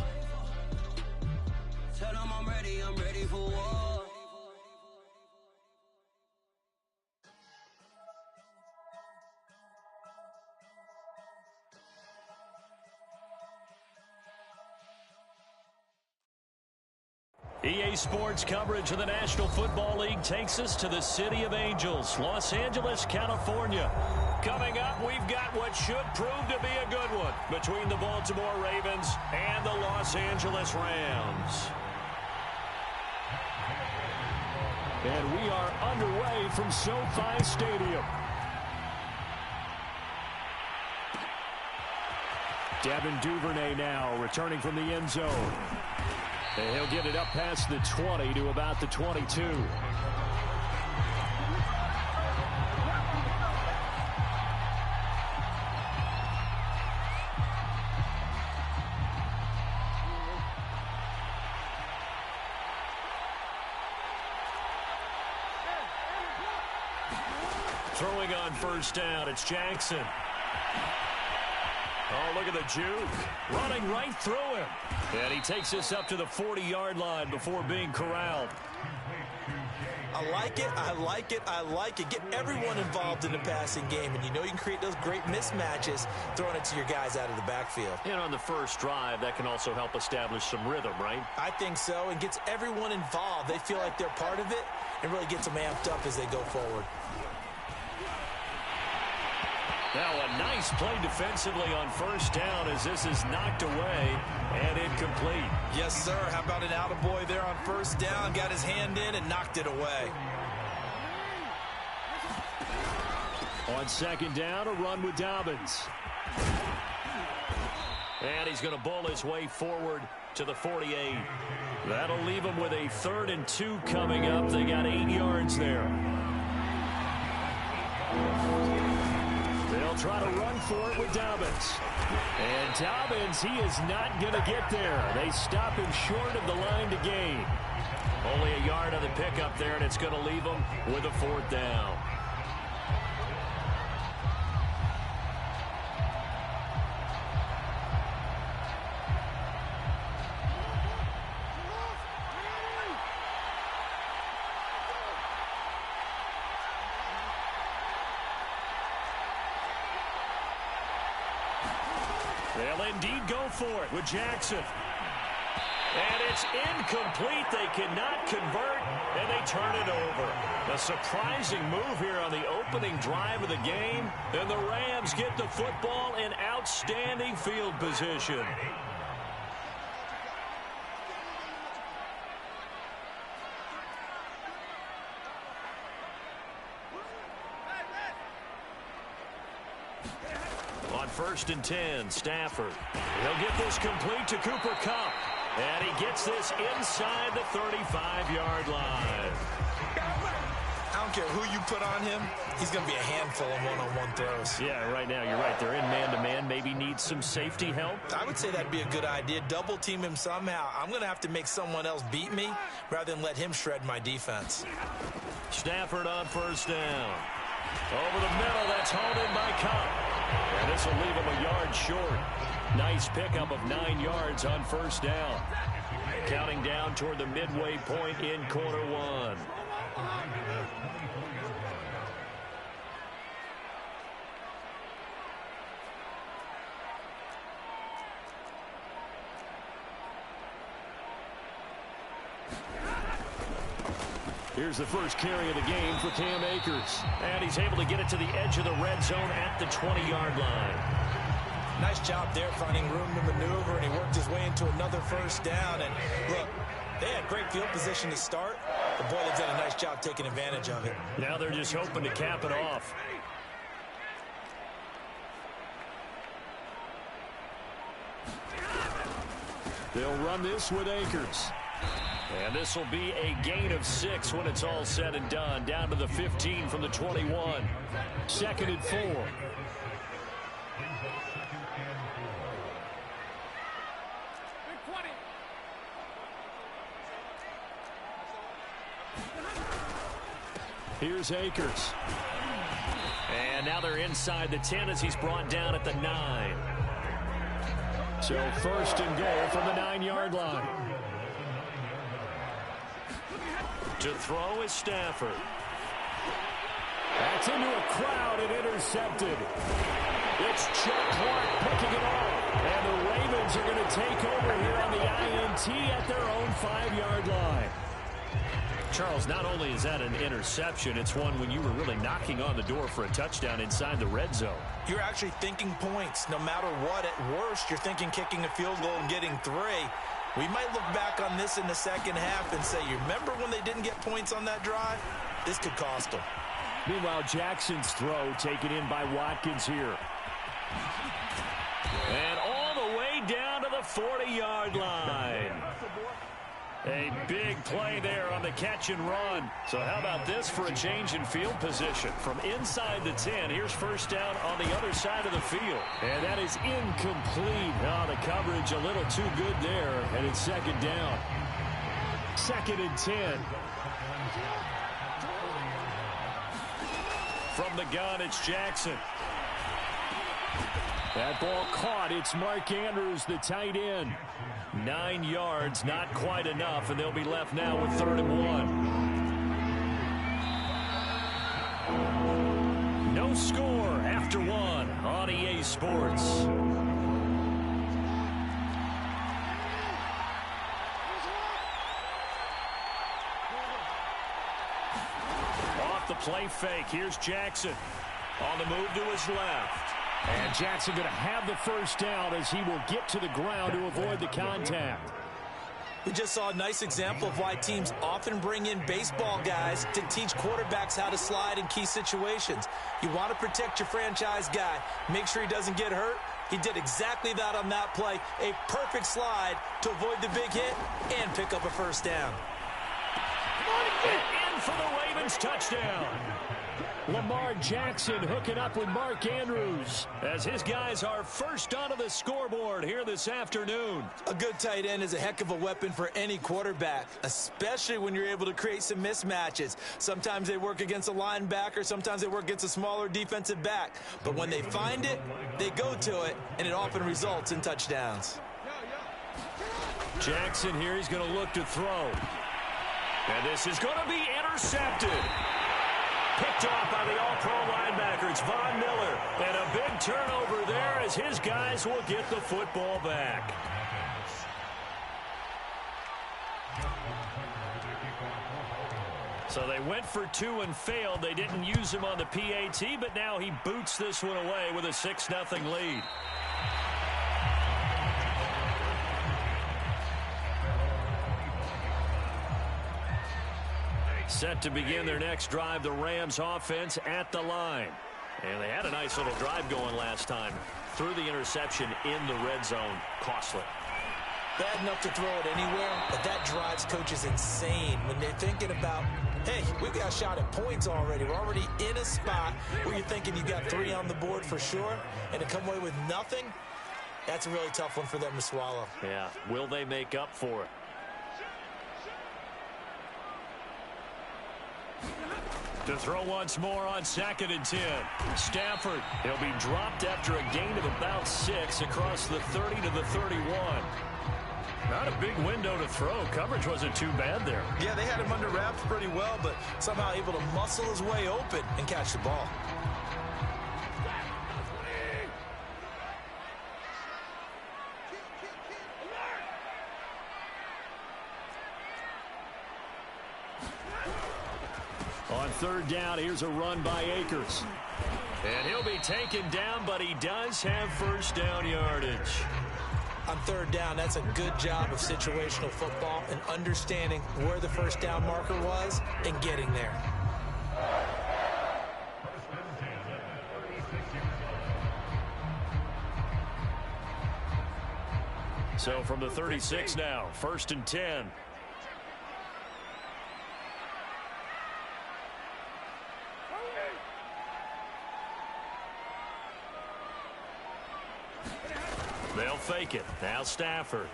Tell them I'm ready for war. EA Sports coverage of the National Football League takes us to the City of Angels, Los Angeles, California. Coming up, we've got what should prove to be a good one between the Baltimore Ravens and the Los Angeles Rams. And we are underway from SoFi Stadium. Devin Duvernay now returning from the end zone. And he'll get it up past the 20 to about the 22. Throwing on first down, it's Jackson. Oh, look at the juke. Running right through him. And he takes this up to the 40-yard line before being corralled. I like it, I like it, I like it. Get everyone involved in the passing game, and you know you can create those great mismatches throwing it to your guys out of the backfield. And on the first drive, that can also help establish some rhythm, right? I think so, and gets everyone involved. They feel like they're part of it and really gets them amped up as they go forward. Now a nice play defensively on first down as this is knocked away and incomplete. Yes, sir. How about an attaboy there on first down? Got his hand in and knocked it away. On second down, a run with Dobbins. And he's going to bowl his way forward to the 48. That'll leave him with a 3rd and 2 coming up. They got 8 yards there. They'll try to run for it with Dobbins. And Dobbins, he is not going to get there. They stop him short of the line to gain. Only a yard on the pickup there, and it's going to leave him with a 4th down. They'll indeed go for it with Jackson. And it's incomplete. They cannot convert, and they turn it over. A surprising move here on the opening drive of the game. And the Rams get the football in outstanding field position. On 1st and 10, Stafford. He'll get this complete to Cooper Kupp. And he gets this inside the 35-yard line. I don't care who you put on him. He's going to be a handful of one-on-one throws. Yeah, right now, you're right. They're in man-to-man. Maybe needs some safety help. I would say that'd be a good idea. Double team him somehow. I'm going to have to make someone else beat me rather than let him shred my defense. Stafford on first down. Over the middle, that's hauled in by Kupp. And this will leave him a yard short. Nice pickup of 9 yards on first down. Counting down toward the midway point in quarter one. Here's the first carry of the game for Cam Akers. And he's able to get it to the edge of the red zone at the 20-yard line. Nice job there finding room to maneuver, and he worked his way into another first down. And look, they had great field position to start. The Boilers did a nice job taking advantage of it. Now they're just hoping to cap it off. They'll run this with Akers. And this will be a gain of 6 when it's all said and done. Down to the 15 from the 21. 2nd and 4. Here's Akers. And now they're inside the 10 as he's brought down at the 9. So 1st and goal from the 9-yard line. To throw is Stafford. That's into a crowd and intercepted. It's Chuck Clark picking it off. And the Ravens are going to take over here on the INT at their own 5-yard line. Charles, not only is that an interception, it's one when you were really knocking on the door for a touchdown inside the red zone. You're actually thinking points. No matter what, at worst, you're thinking kicking a field goal and getting 3. We might look back on this in the second half and say, you remember when they didn't get points on that drive? This could cost them. Meanwhile, Jackson's throw taken in by Watkins here. And all the way down to the 40-yard line. A big play there on the catch and run. So how about this for a change in field position? From inside the 10, here's first down on the other side of the field. And that is incomplete. Oh, the coverage a little too good there. And it's 2nd down. 2nd and 10. From the gun, it's Jackson. That ball caught. It's Mark Andrews, the tight end. 9 yards, not quite enough, and they'll be left now with 3rd and 1. No score after 1 on EA Sports. Off the play fake, here's Jackson. On the move to his left. And Jackson going to have the first down as he will get to the ground to avoid the contact. We just saw a nice example of why teams often bring in baseball guys to teach quarterbacks how to slide in key situations. You want to protect your franchise guy. Make sure he doesn't get hurt. He did exactly that on that play. A perfect slide to avoid the big hit and pick up a first down. And in for the Ravens touchdown. Lamar Jackson hooking up with Mark Andrews as his guys are first onto the scoreboard here this afternoon. A good tight end is a heck of a weapon for any quarterback, especially when you're able to create some mismatches. Sometimes they work against a linebacker, sometimes they work against a smaller defensive back. But when they find it, they go to it, and it often results in touchdowns. Jackson here, he's going to look to throw. And this is going to be intercepted. Picked off by the all-pro linebacker. It's Von Miller. And a big turnover there as his guys will get the football back. So they went for 2 and failed. They didn't use him on the PAT, but now he boots this one away with a 6-0 lead. Set to begin their next drive, the Rams offense at the line. And they had a nice little drive going last time. Threw the interception in the red zone. Costly. Bad enough to throw it anywhere, but that drives coaches insane when they're thinking about, hey, we've got a shot at points already. We're already in a spot where you're thinking you've got 3 on the board for sure, and to come away with nothing, that's a really tough one for them to swallow. Yeah, will they make up for it? To throw once more on 2nd and 10. Stafford, he'll be dropped after a gain of about 6 across the 30 to the 31. Not a big window to throw. Coverage wasn't too bad there. Yeah, they had him under wraps pretty well, but somehow able to muscle his way open and catch the ball. third down. Here's a run by Akers. And he'll be taken down, but he does have first down yardage. On third down, that's a good job of situational football and understanding where the first down marker was and getting there. So from the 36 now, 1st and 10. They'll fake it. Now Stafford.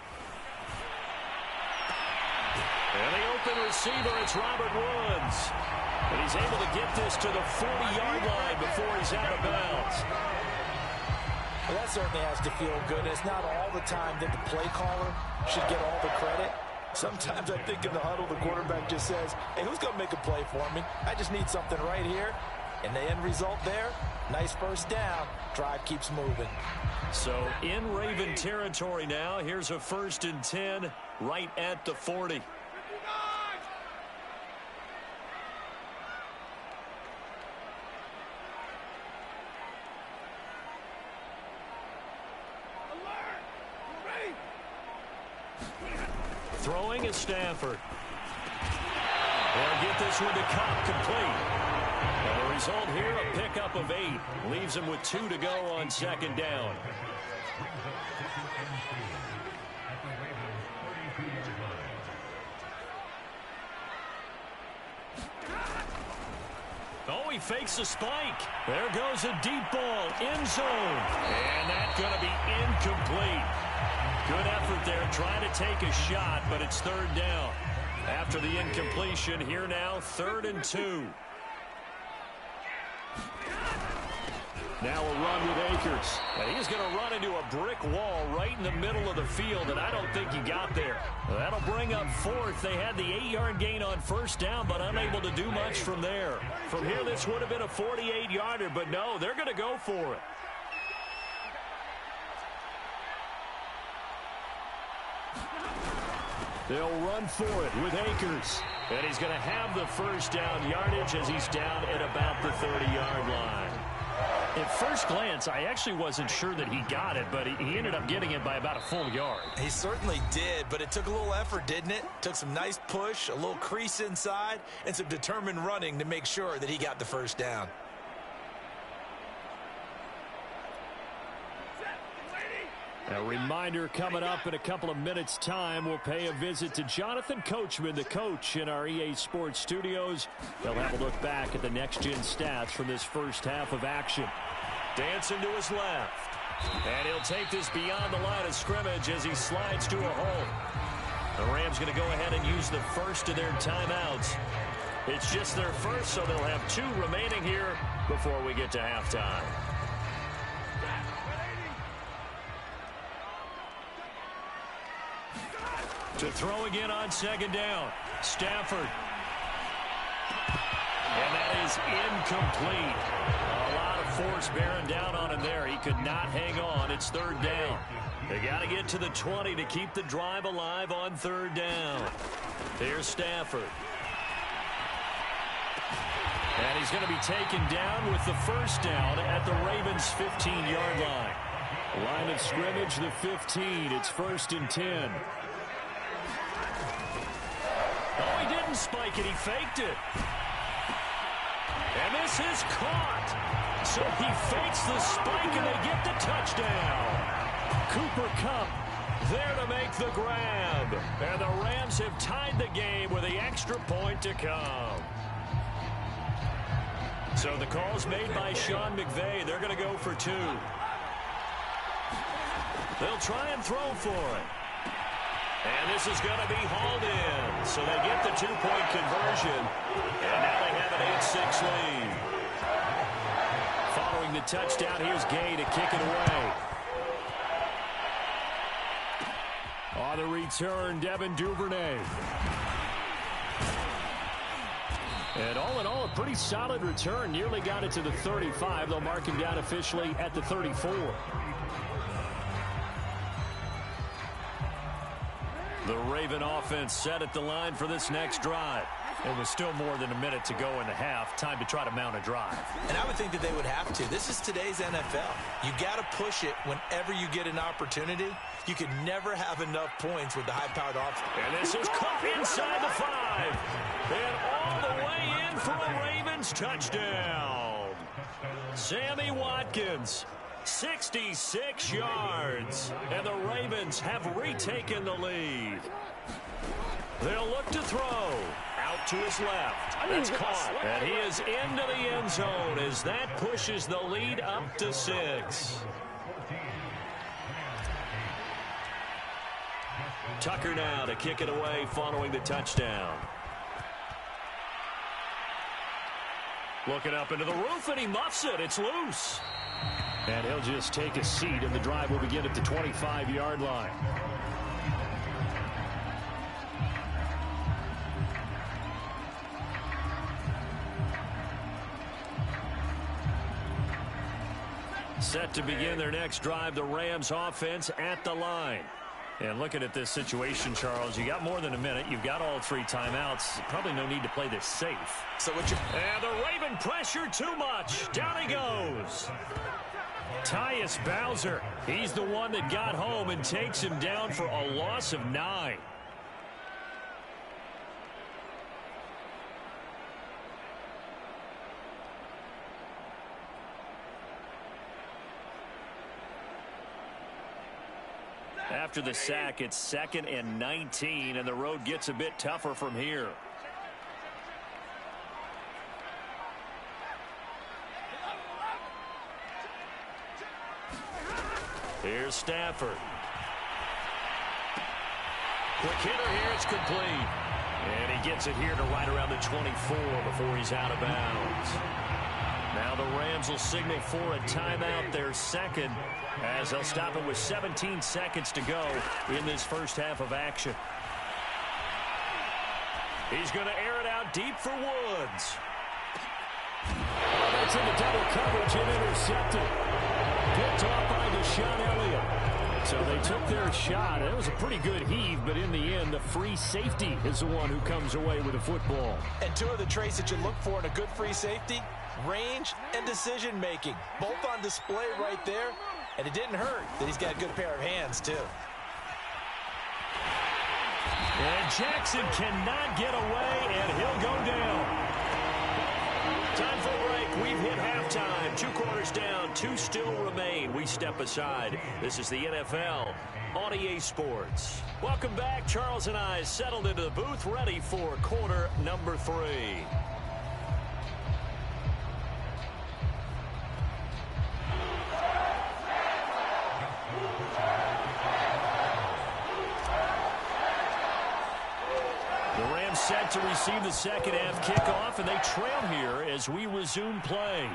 And the open receiver, it's Robert Woods. And he's able to get this to the 40-yard line before he's out of bounds. Well, that certainly has to feel good. It's not all the time that the play caller should get all the credit. Sometimes I think in the huddle, the quarterback just says, hey, who's going to make a play for me? I just need something right here. And the end result there, nice first down. Drive keeps moving. So in Raven territory now, here's a 1st and 10 right at the 40. Throwing is Stafford. They'll get this one to Cobb complete. And the result here, a pickup of 8. Leaves him with 2 to go on 2nd down. Oh, he fakes a spike. There goes a deep ball, end zone. And that's going to be incomplete. Good effort there, trying to take a shot, but it's 3rd down. After the incompletion, here now, 3rd and 2. Now a run with Akers. And he's going to run into a brick wall right in the middle of the field, and I don't think he got there. That'll bring up 4th. They had the 8-yard gain on 1st down, but unable to do much from there. From here, this would have been a 48-yarder, but no, they're going to go for it. They'll run for it with Akers. And he's going to have the first down yardage as he's down at about the 30-yard line. At first glance, I actually wasn't sure that he got it, but he ended up getting it by about a full yard. He certainly did, but it took a little effort, didn't it? Took some nice push, a little crease inside, and some determined running to make sure that he got the first down. A reminder coming up in a couple of minutes' time. We'll pay a visit to Jonathan Coachman, the coach in our EA Sports studios. They'll have a look back at the next-gen stats from this first half of action. Dancing to his left. And he'll take this beyond the line of scrimmage as he slides to a hole. The Rams going to go ahead and use the first of their timeouts. It's just their first, so they'll have 2 remaining here before we get to halftime. To throw again on 2nd down. Stafford. And that is incomplete. A lot of force bearing down on him there. He could not hang on. It's 3rd down. They got to get to the 20 to keep the drive alive on 3rd down. There's Stafford. And he's going to be taken down with the first down at the Ravens' 15-yard line. Line of scrimmage, the 15. It's 1st and 10. Oh, he didn't spike it. He faked it. And this is caught. So he fakes the spike, and they get the touchdown. Cooper Kupp there to make the grab. And the Rams have tied the game with the extra point to come. So the call's made by Sean McVay. They're going to go for 2. They'll try and throw for it. And this is going to be hauled in. So they get the 2-point conversion. And now they have an 8-6 lead. Following the touchdown, here's Gay to kick it away. On the return, Devin Duvernay. And all in all, a pretty solid return. Nearly got it to the 35. They'll mark him down officially at the 34. The Raven offense set at the line for this next drive. And with still more than a minute to go in the half, time to try to mount a drive. And I would think that they would have to. This is today's NFL. You got to push it whenever you get an opportunity. You can never have enough points with the high-powered offense. And this is caught inside the 5. And all the way in for a Ravens touchdown. Sammy Watkins, 66 yards. And the Ravens have retaken the lead. They'll look to throw. Out to his left. That's caught. And he is into the end zone as that pushes the lead up to 6. Tucker now to kick it away following the touchdown. Looking up into the roof, and he muffs it. It's loose. And he'll just take a seat, and the drive will begin at the 25-yard line. Set to begin their next drive, the Rams offense at the line. And looking at this situation, Charles, you got more than a minute. You've got all 3 timeouts. Probably no need to play this safe. And the Raven pressure too much. Down he goes. Tyus Bowser. He's the one that got home and takes him down for a loss of 9. After the sack, it's 2nd and 19, and the road gets a bit tougher from here. Here's Stafford. Quick hitter here, it's complete. And he gets it here to right around the 24 before he's out of bounds. Now the Rams will signal for a timeout, their second, as they'll stop it with 17 seconds to go in this first half of action. He's going to air it out deep for Woods. That's into double coverage and intercepted. Picked off by Deshaun Elliott. So they took their shot. It was a pretty good heave, but in the end, the free safety is the one who comes away with the football. And 2 of the traits that you look for in a good free safety, range and decision-making. Both on display right there. And it didn't hurt that he's got a good pair of hands, too. And Jackson cannot get away, and he'll go down. Time for a break. We've hit halftime. 2 quarters down, 2 still remain. We step aside. This is the NFL on EA Sports. Welcome back. Charles and I settled into the booth, ready for quarter number 3. Set to receive the second half kickoff, and they trail here as we resume play.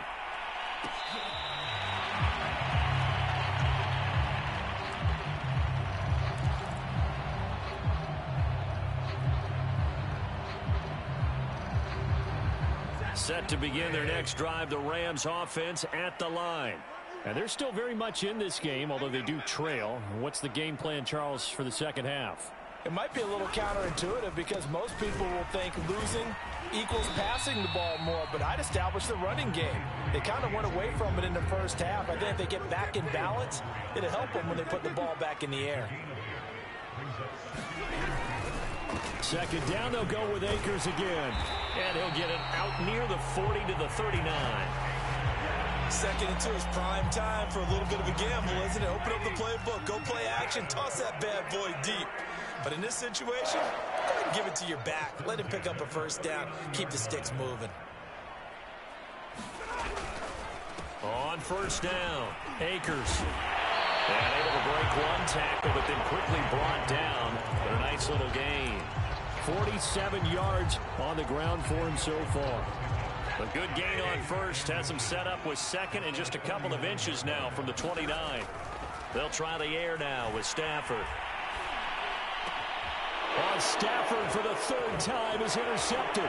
Set to begin their next drive, the Rams offense at the line. And they're still very much in this game, although they do trail. What's the game plan, Charles, for the second half? It might be a little counterintuitive because most people will think losing equals passing the ball more, but I'd establish the running game. They kind of went away from it in the first half. I think if they get back in balance, it'll help them when they put the ball back in the air. Second down, they'll go with Akers again. And he'll get it out near the 40 to the 39. 2nd and 2 is prime time for a little bit of a gamble, isn't it? Open up the playbook, go play action, toss that bad boy deep. But in this situation, go ahead and give it to your back. Let him pick up a first down. Keep the sticks moving. On first down, Akers. And able to break 1 tackle, but then quickly brought down. But a nice little gain. 47 yards on the ground for him so far. A good gain on first. Has him set up with second and just a couple of inches now from the 29. They'll try the air now with Stafford. On Stafford for the 3rd time is intercepted.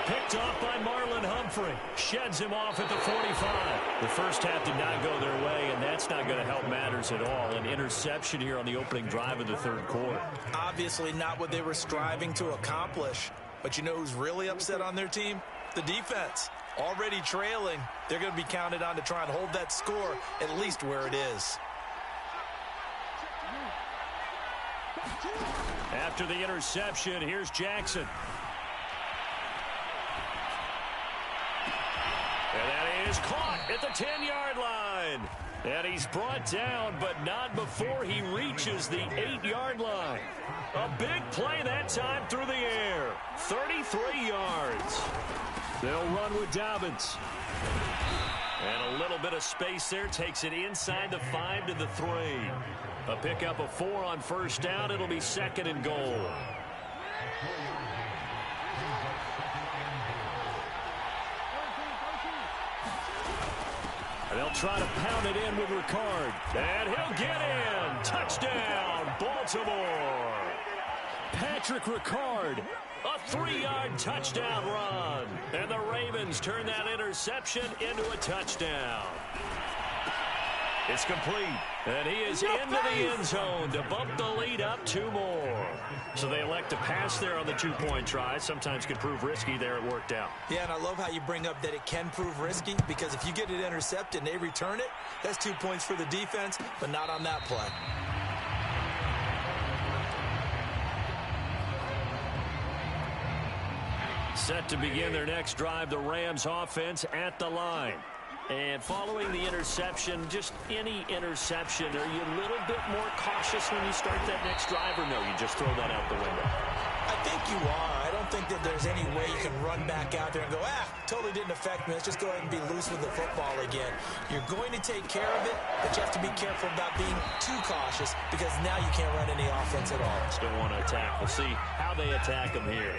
Picked off by Marlon Humphrey. Sheds him off at the 45. The first half did not go their way, and that's not going to help matters at all. An interception here on the opening drive of the 3rd quarter. Obviously not what they were striving to accomplish. But you know who's really upset on their team? The defense. Already trailing, they're going to be counted on to try and hold that score at least where it is. After the interception, here's Jackson. And that is caught at the 10-yard line. And he's brought down, but not before he reaches the 8-yard line. A big play that time through the air. 33 yards. They'll run with Dobbins. And a little bit of space there takes it inside the 5 to the 3. A pickup of 4 on first down. It'll be 2nd and goal. And they'll try to pound it in with Ricard. And he'll get in. Touchdown, Baltimore. Patrick Ricard. A 3-yard touchdown run. And the Ravens turn that interception into a touchdown. It's complete. And he is into the end zone to bump the lead up 2 more. So they elect to pass there on the 2-point try. Sometimes can prove risky there. It worked out. Yeah, and I love how you bring up that it can prove risky, because if you get it intercepted and they return it, that's 2 points for the defense, but not on that play. Set to begin their next drive, the Rams offense at the line. And following the interception, just any interception, are you a little bit more cautious when you start that next drive, or no, you just throw that out the window? I think you are. I don't think that there's any way you can run back out there and go, totally didn't affect me. Let's just go ahead and be loose with the football again. You're going to take care of it, but you have to be careful about being too cautious, because now you can't run any offense at all. Still want to attack. We'll see how they attack them here.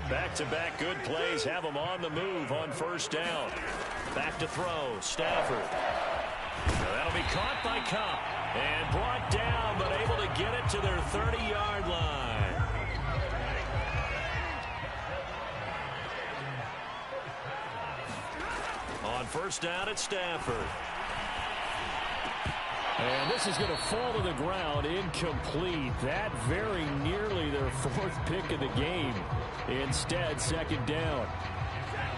Back-to-back good plays have them on the move on first down. Back to throw, Stafford. Now that'll be caught by Cup and brought down, but able to get it to their 30-yard line. On first down, it's Stafford. And this is going to fall to the ground, incomplete. That very nearly their 4th pick of the game. Instead, 2nd down.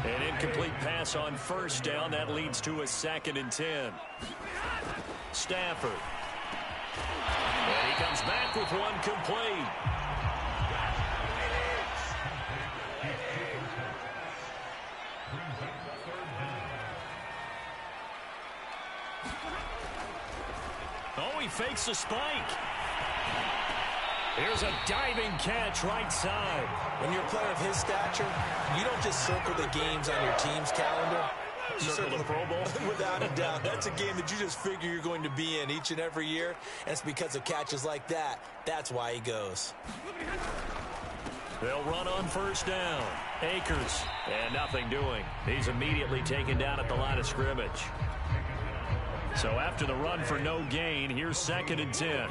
An incomplete pass on first down. That leads to a 2nd and 10. Stafford. And he comes back with one complete. Oh, he fakes the spike. Here's a diving catch right side. When you're a player of his stature, you don't just circle the games on your team's calendar. You circle the Pro Bowl? Without a doubt. That's a game that you just figure you're going to be in each and every year. And it's because of catches like that. That's why he goes. They'll run on first down. Akers. And nothing doing. He's immediately taken down at the line of scrimmage. So after the run for no gain, here's 2nd and 10.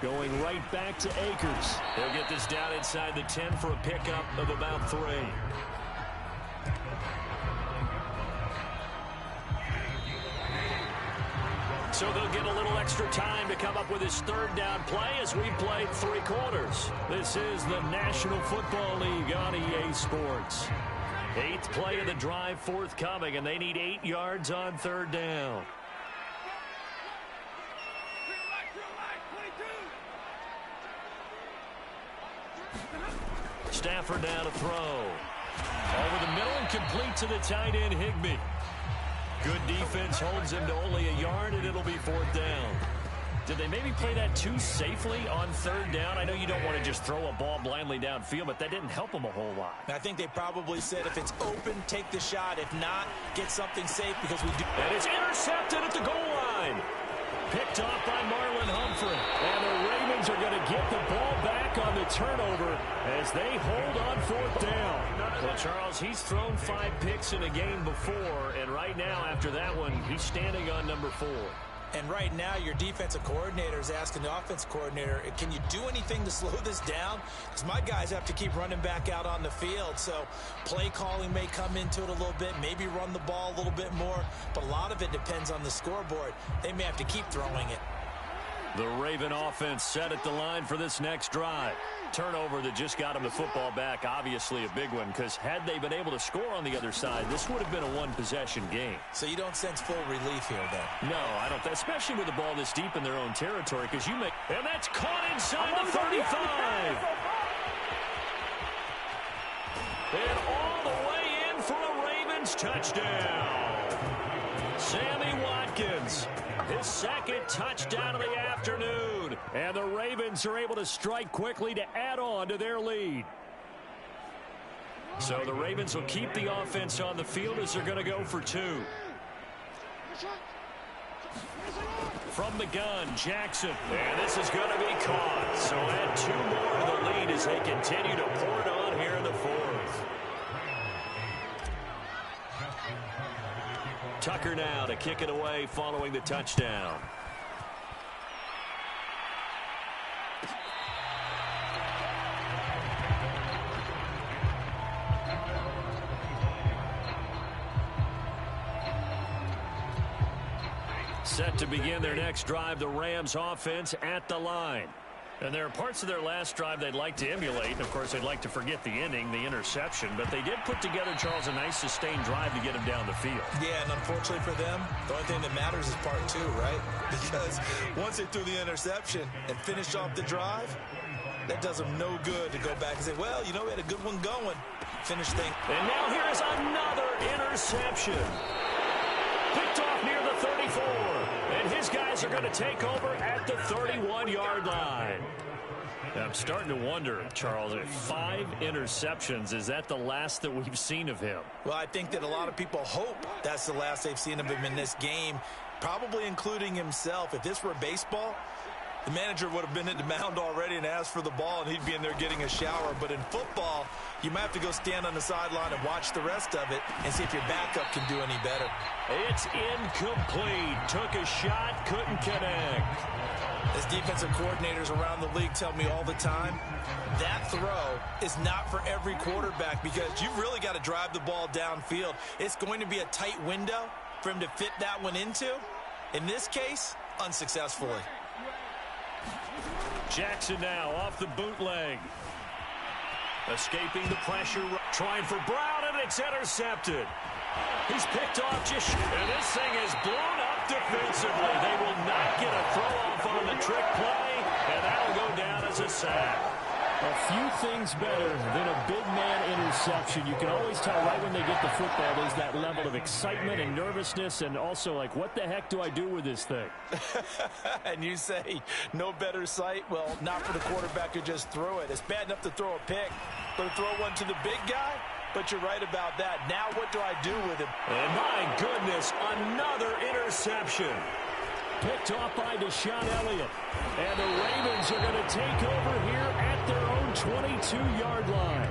Going right back to Akers. They'll get this down inside the 10 for a pickup of about 3. So they'll get a little extra time to come up with his 3rd down play as we played 3 quarters. This is the National Football League on EA Sports. 8th play of the drive forthcoming, and they need 8 yards on 3rd down. Stafford down to throw. Over the middle and complete to the tight end, Higbee. Good defense holds him to only a yard, and it'll be 4th down. Did they maybe play that too safely on 3rd down? I know you don't want to just throw a ball blindly downfield, but that didn't help them a whole lot. I think they probably said if it's open, take the shot. If not, get something safe, because we do. And it's intercepted at the goal line. Picked off by Marlon Humphrey. And the Ravens are going to get the ball back on the turnover as they hold on 4th down. Well, Charles, he's thrown 5 picks in a game before, and right now after that one, he's standing on number 4. And right now, your defensive coordinator is asking the offensive coordinator, can you do anything to slow this down? Because my guys have to keep running back out on the field. So play calling may come into it a little bit, maybe run the ball a little bit more. But a lot of it depends on the scoreboard. They may have to keep throwing it. The Raven offense set at the line for this next drive. Turnover that just got them the football back, obviously a big one, because had they been able to score on the other side, this would have been a one-possession game. So you don't sense full relief here, then? No, I don't, especially with the ball this deep in their own territory, because you make... And that's caught inside the 35! And all the way in for a Ravens touchdown! Sammy Watkins, his second touchdown of the afternoon. And the Ravens are able to strike quickly to add on to their lead. So the Ravens will keep the offense on the field as they're going to go for two. From the gun, Jackson. And this is going to be caught. So add two more to the lead as they continue to pour it on here in the fourth. Tucker now to kick it away following the touchdown. Set to begin their next drive, the Rams offense at the line. And there are parts of their last drive they'd like to emulate. And, of course, they'd like to forget the ending, the interception. But they did put together, Charles, a nice sustained drive to get him down the field. Yeah, and unfortunately for them, the only thing that matters is part two, right? Because once they threw the interception and finished off the drive, that does them no good to go back and say, well, you know, we had a good one going. Finish thing. And now here's another interception. Picked off near the 34. And his guys are going to take over at the 31-yard line. I'm starting to wonder, Charles, if 5 interceptions, is that the last that we've seen of him? Well, I think that a lot of people hope that's the last they've seen of him in this game, probably including himself. If this were baseball, the manager would have been at the mound already and asked for the ball, and he'd be in there getting a shower. But in football, you might have to go stand on the sideline and watch the rest of it and see if your backup can do any better. It's incomplete. Took a shot, couldn't connect. As defensive coordinators around the league tell me all the time, that throw is not for every quarterback because you've really got to drive the ball downfield. It's going to be a tight window for him to fit that one into. In this case, unsuccessfully. Jackson now off the bootleg. Escaping the pressure, trying for Brown, and it's intercepted. He's picked off just, and this thing is blown up defensively. They will not get a throw-off on the trick play, and that'll go down as a sack. A few things better than a big man interception. You can always tell right when they get the football, there's that level of excitement and nervousness, and also like, what the heck do I do with this thing? And you say, no better sight? Well, not for the quarterback who just threw it. It's bad enough to throw a pick, but to throw one to the big guy? But you're right about that. Now what do I do with him? And my goodness, another interception. Picked off by Deshaun Elliott. And the Ravens are going to take over here at their own 22-yard line.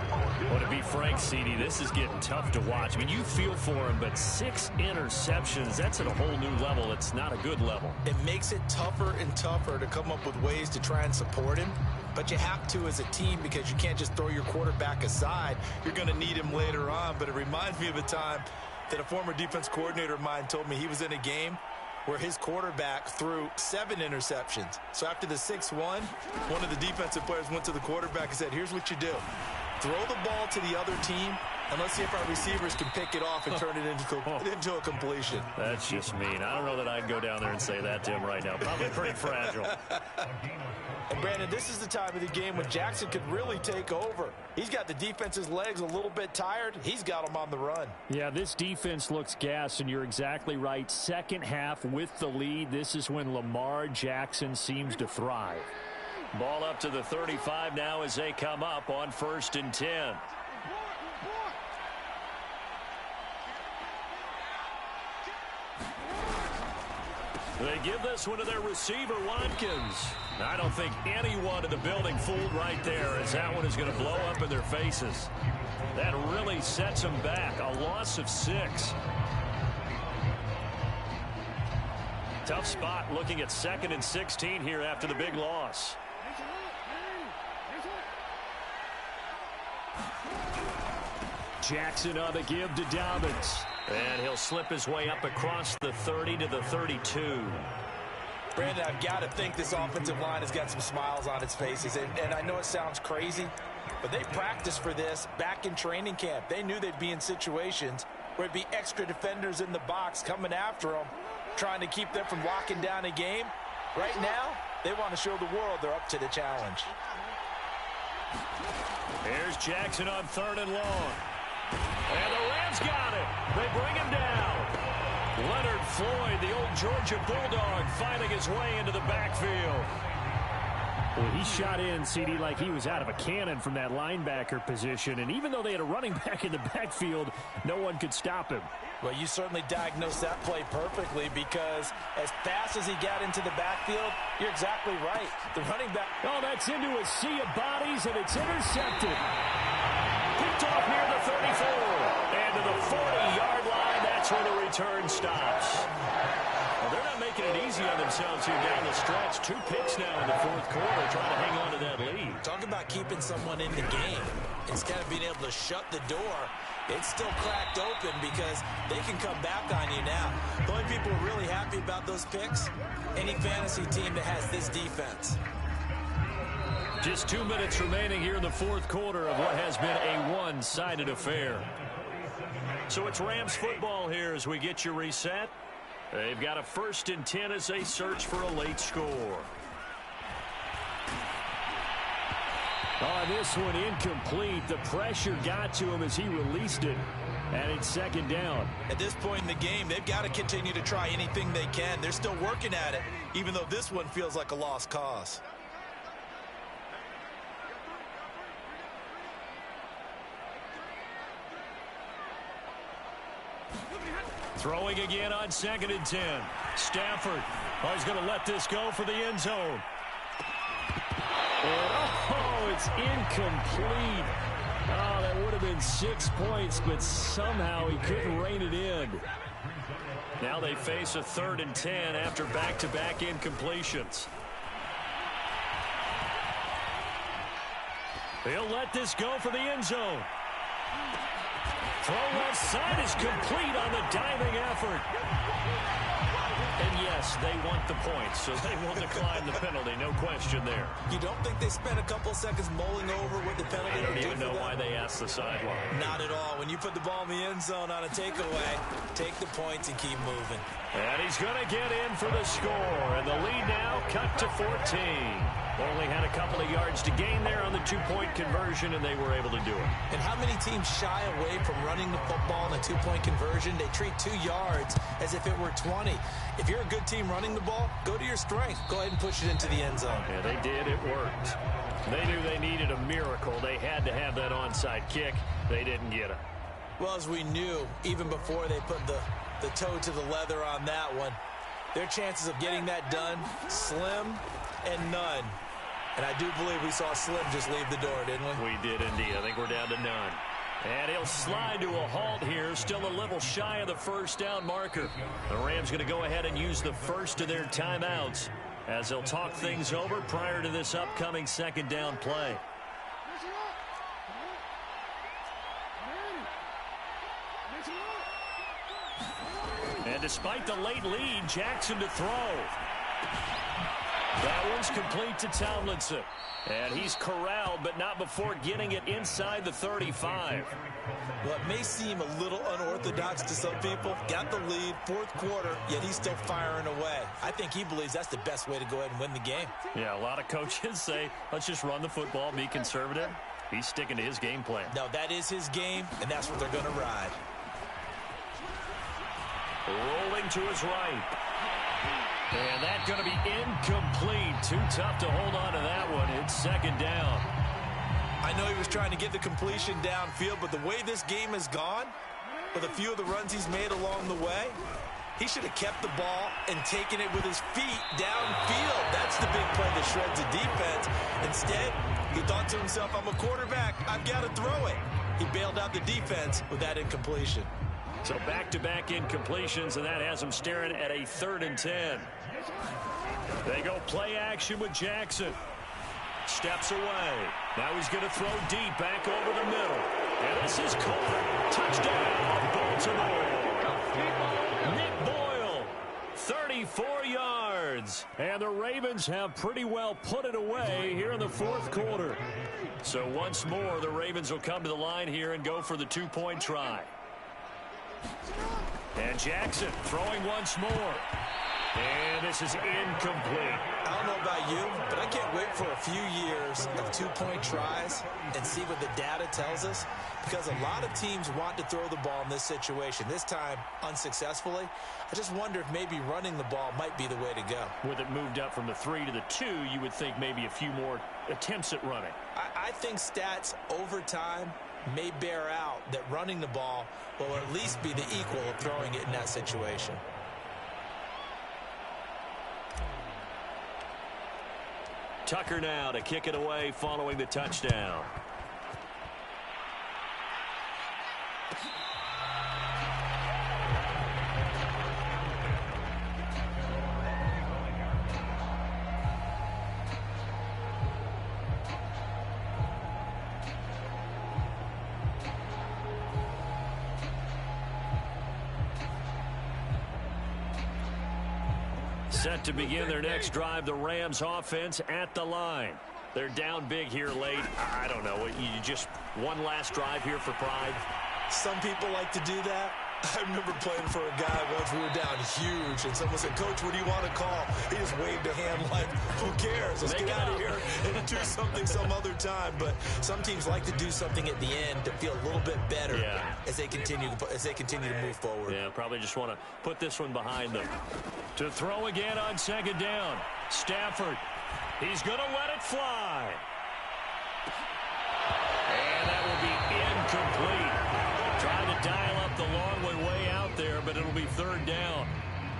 Well, to be frank, CD, this is getting tough to watch. I mean, you feel for him, but 6 interceptions, that's at a whole new level. It's not a good level. It makes it tougher and tougher to come up with ways to try and support him. But you have to as a team because you can't just throw your quarterback aside. You're going to need him later on. But it reminds me of a time that a former defense coordinator of mine told me he was in a game where his quarterback threw 7 interceptions. So after the 6th one of the defensive players went to the quarterback and said, here's what you do. Throw the ball to the other team, and let's see if our receivers can pick it off and turn it into a completion. That's just mean. I don't know that I'd go down there and say that to him right now. Probably pretty fragile. And, Brandon, this is the time of the game when Jackson could really take over. He's got the defense's legs a little bit tired. He's got them on the run. Yeah, this defense looks gassed, and you're exactly right. Second half with the lead, this is when Lamar Jackson seems to thrive. Ball up to the 35 now as they come up on 1st and 10. They give this one to their receiver, Watkins. I don't think anyone in the building fooled right there, as that one is going to blow up in their faces. That really sets them back. A loss of 6. Tough spot looking at 2nd and 16 here after the big loss. Jackson on the give to Dobbins. And he'll slip his way up across the 30 to the 32. Brandon, I've got to think this offensive line has got some smiles on its faces. And I know it sounds crazy, but they practiced for this back in training camp. They knew they'd be in situations where it'd be extra defenders in the box coming after them, trying to keep them from locking down a game. Right now, they want to show the world they're up to the challenge. Here's Jackson on 3rd and long. And the Rams got it. They bring him down. Leonard Floyd, the old Georgia Bulldog, finding his way into the backfield. Well, he shot in, CD, like he was out of a cannon from that linebacker position. And even though they had a running back in the backfield, no one could stop him. Well, you certainly diagnosed that play perfectly, because as fast as he got into the backfield, you're exactly right. The running back... Oh, that's into a sea of bodies, and it's intercepted. Picked off near the 34. And to the 40-yard line, that's where the return stops. Well, they're not making it easy on themselves here down the stretch. 2 picks now in the 4th quarter, trying to hang on to that lead. Talk about keeping someone in the game. Instead of being able to shut the door, it's still cracked open because they can come back on you now. The only people who are really happy about those picks, any fantasy team that has this defense. Just 2 minutes remaining here in the 4th quarter of what has been a one-sided affair. So it's Rams football here as we get you reset. They've got a 1st and 10 as they search for a late score. Oh, this one incomplete. The pressure got to him as he released it. And it's 2nd down. At this point in the game, they've got to continue to try anything they can. They're still working at it, even though this one feels like a lost cause. Throwing again on 2nd and 10. Stafford. Oh, he's going to let this go for the end zone. Oh, it's incomplete. Oh, that would have been 6 points, but somehow he couldn't rein it in. Now they face a 3rd and 10 after back-to-back incompletions. He'll let this go for the end zone. Throw left side is complete on the diving effort. And yes, they want the points, so they will decline the penalty, no question there. You don't think they spent a couple seconds mulling over what the penalty I don't even know why they asked the sideline. Not at all. When you put the ball in the end zone on a takeaway, take the points and keep moving. And he's going to get in for the score, and the lead now cut to 14. Only had a couple of yards to gain there on the 2-point conversion, and they were able to do it. And how many teams shy away from running the football in a 2-point conversion? They treat 2 yards as if it were 20. If you're a good team running the ball, go to your strength. Go ahead and push it into the end zone. Yeah, they did. It worked. They knew they needed a miracle. They had to have that onside kick. They didn't get it. Well, as we knew, even before they put the toe to the leather on that one, their chances of getting that done, slim and none. And I do believe we saw Slim just leave the door, didn't we? We did indeed. I think we're down to none. And he'll slide to a halt here, still a little shy of the 1st down marker. The Rams going to go ahead and use the first of their timeouts as they'll talk things over prior to this upcoming 2nd down play. And despite the late lead, Jackson to throw. That one's complete to Tomlinson. And he's corralled, but not before getting it inside the 35. Well, it may seem a little unorthodox to some people. Got the lead, 4th quarter, yet he's still firing away. I think he believes that's the best way to go ahead and win the game. Yeah, a lot of coaches say, let's just run the football, be conservative. He's sticking to his game plan. No, that is his game, and that's what they're going to ride. Rolling to his right. And that's going to be incomplete. Too tough to hold on to that one. It's 2nd down. I know he was trying to get the completion downfield, but the way this game has gone, with a few of the runs he's made along the way, he should have kept the ball and taken it with his feet downfield. That's the big play that shreds the defense. Instead, he thought to himself, I'm a quarterback. I've got to throw it. He bailed out the defense with that incompletion. So back-to-back incompletions, and that has him staring at a 3rd and 10. They go play action with Jackson. Steps away. Now he's going to throw deep back over the middle. And this is caught. Touchdown, Baltimore. Nick Boyle, 34 yards. yards. And the Ravens have pretty well put it away here in the fourth quarter. So once more, the Ravens will come to the line here and go for the two-point try. And Jackson throwing once more. And this is incomplete. I don't know about you, but I can't wait for a few years of two-point tries and see what the data tells us, because a lot of teams want to throw the ball in this situation, this time unsuccessfully. I just wonder if maybe running the ball might be the way to go. With it moved up from the 3 to the 2, you would think maybe a few more attempts at running. I think stats over time may bear out that running the ball will at least be the equal of throwing it in that situation. Tucker now to kick it away following the touchdown. Set to begin their next drive, the Rams offense at the line. They're down big here late. I don't know. You just one last drive here for pride? Some people like to do that. I remember playing for a guy once. We were down huge, and someone said, "Coach, what do you want to call?" He just waved a hand like, who cares? Let's get out of here and do something some other time. But some teams like to do something at the end to feel a little bit better as they continue to move forward. Yeah, probably just want to put this one behind them. To throw again on second down. Stafford. He's going to let it fly. And that will be incomplete. Trying to dial up the long way out there, but it'll be third down.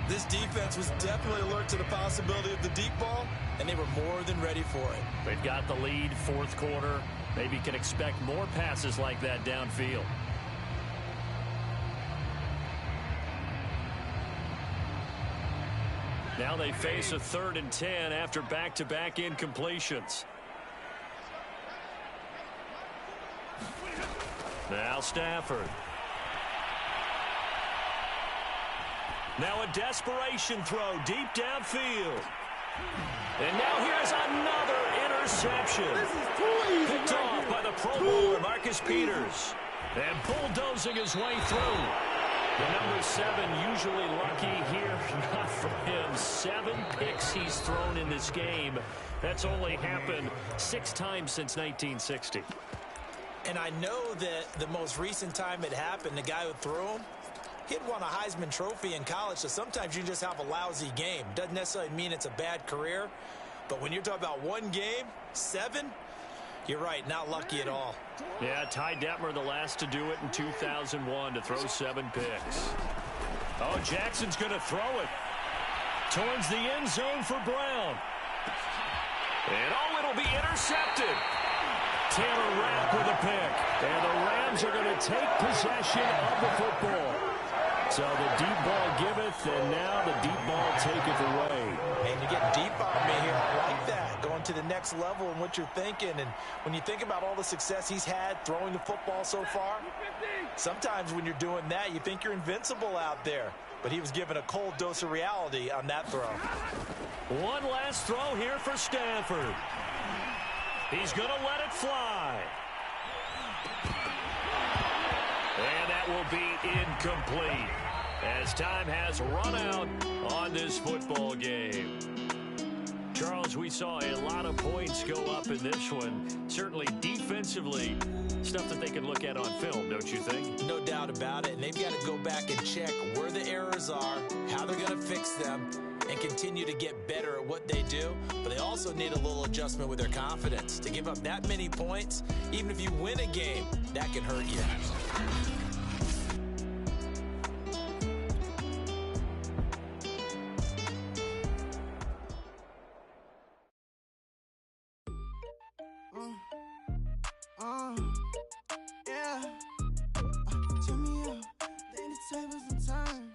This defense was definitely alert to the possibility of the deep ball, and they were more than ready for it. They've got the lead, fourth quarter. Maybe can expect more passes like that downfield. Now they face a 3rd and 10 after back-to-back incompletions. Now Stafford. Now a desperation throw deep downfield. And now here's another interception. Picked off by the Pro Bowler Marcus Peters. And bulldozing his way through. The number 7 usually lucky here. Not for him. 7 picks he's thrown in this game. That's only happened 6 times since 1960. And I know that the most recent time it happened, the guy who threw him, he'd won a Heisman Trophy in college, so sometimes you just have a lousy game. Doesn't necessarily mean it's a bad career, but when you're talking about one game, 7, you're right, not lucky at all. Yeah, Ty Detmer, the last to do it in 2001, to throw 7 picks. Oh, Jackson's going to throw it towards the end zone for Brown. And, oh, it'll be intercepted. Taylor Rapp with a pick. And the Rams are going to take possession of the football. So the deep ball giveth, and now the deep ball taketh away. Man, you're getting deep on me here. I like that. Going to the next level in what you're thinking. And when you think about all the success he's had throwing the football so far, sometimes when you're doing that, you think you're invincible out there. But he was given a cold dose of reality on that throw. One last throw here for Stafford. He's going to let it fly. And that will be incomplete as time has run out on this football game. Charles, we saw a lot of points go up in this one. Certainly defensively, stuff that they can look at on film, don't you think? No doubt about it. And they've got to go back and check where the errors are, how they're going to fix them, and continue to get better at what they do. But they also need a little adjustment with their confidence. To give up that many points, even if you win a game, that can hurt you. Yeah. Turn me up, then the tables and turn.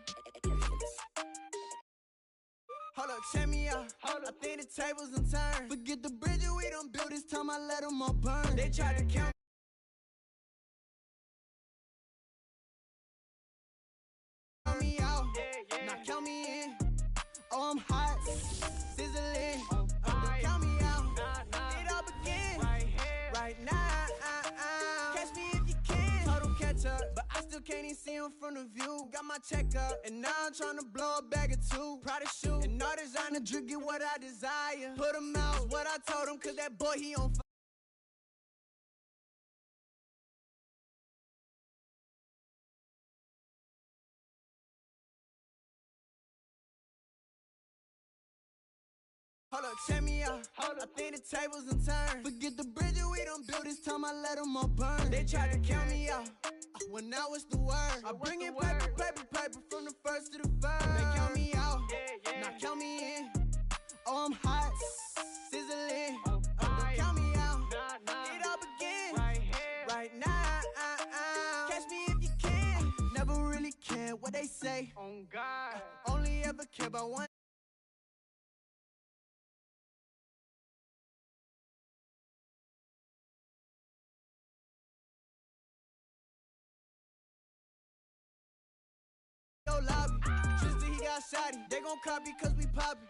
Hold up, check me out. I think the tables and turn. Forget the bridge we don't build this time. I let them all burn. They try to count me out. Now count me in. Oh, I'm hot, sizzling. Don't count me out. It all begins right now. Catch me if you can. Total catch up, but I still can't even see him from the view. Got my check up, and now I'm trying to blow a bag or two. Proud of shoe, and all designer drip, get what I desire. Put him out, what I told him, cause that boy, he on fire. Hold up, check me out. I think the tables done turned. Forget the bridges we done built, this time I let them all burn. They tried to count me out, well now it's the word. I bring in paper from the first to the third. They count me out, now count me in. Oh, I'm hot, sizzling. Don't count me out, it all begins right now. Catch me if you can. Never really care what they say. On God, only ever care about one. Lobby. Tristan, he got shotty. They gon' copy cause we poppin'.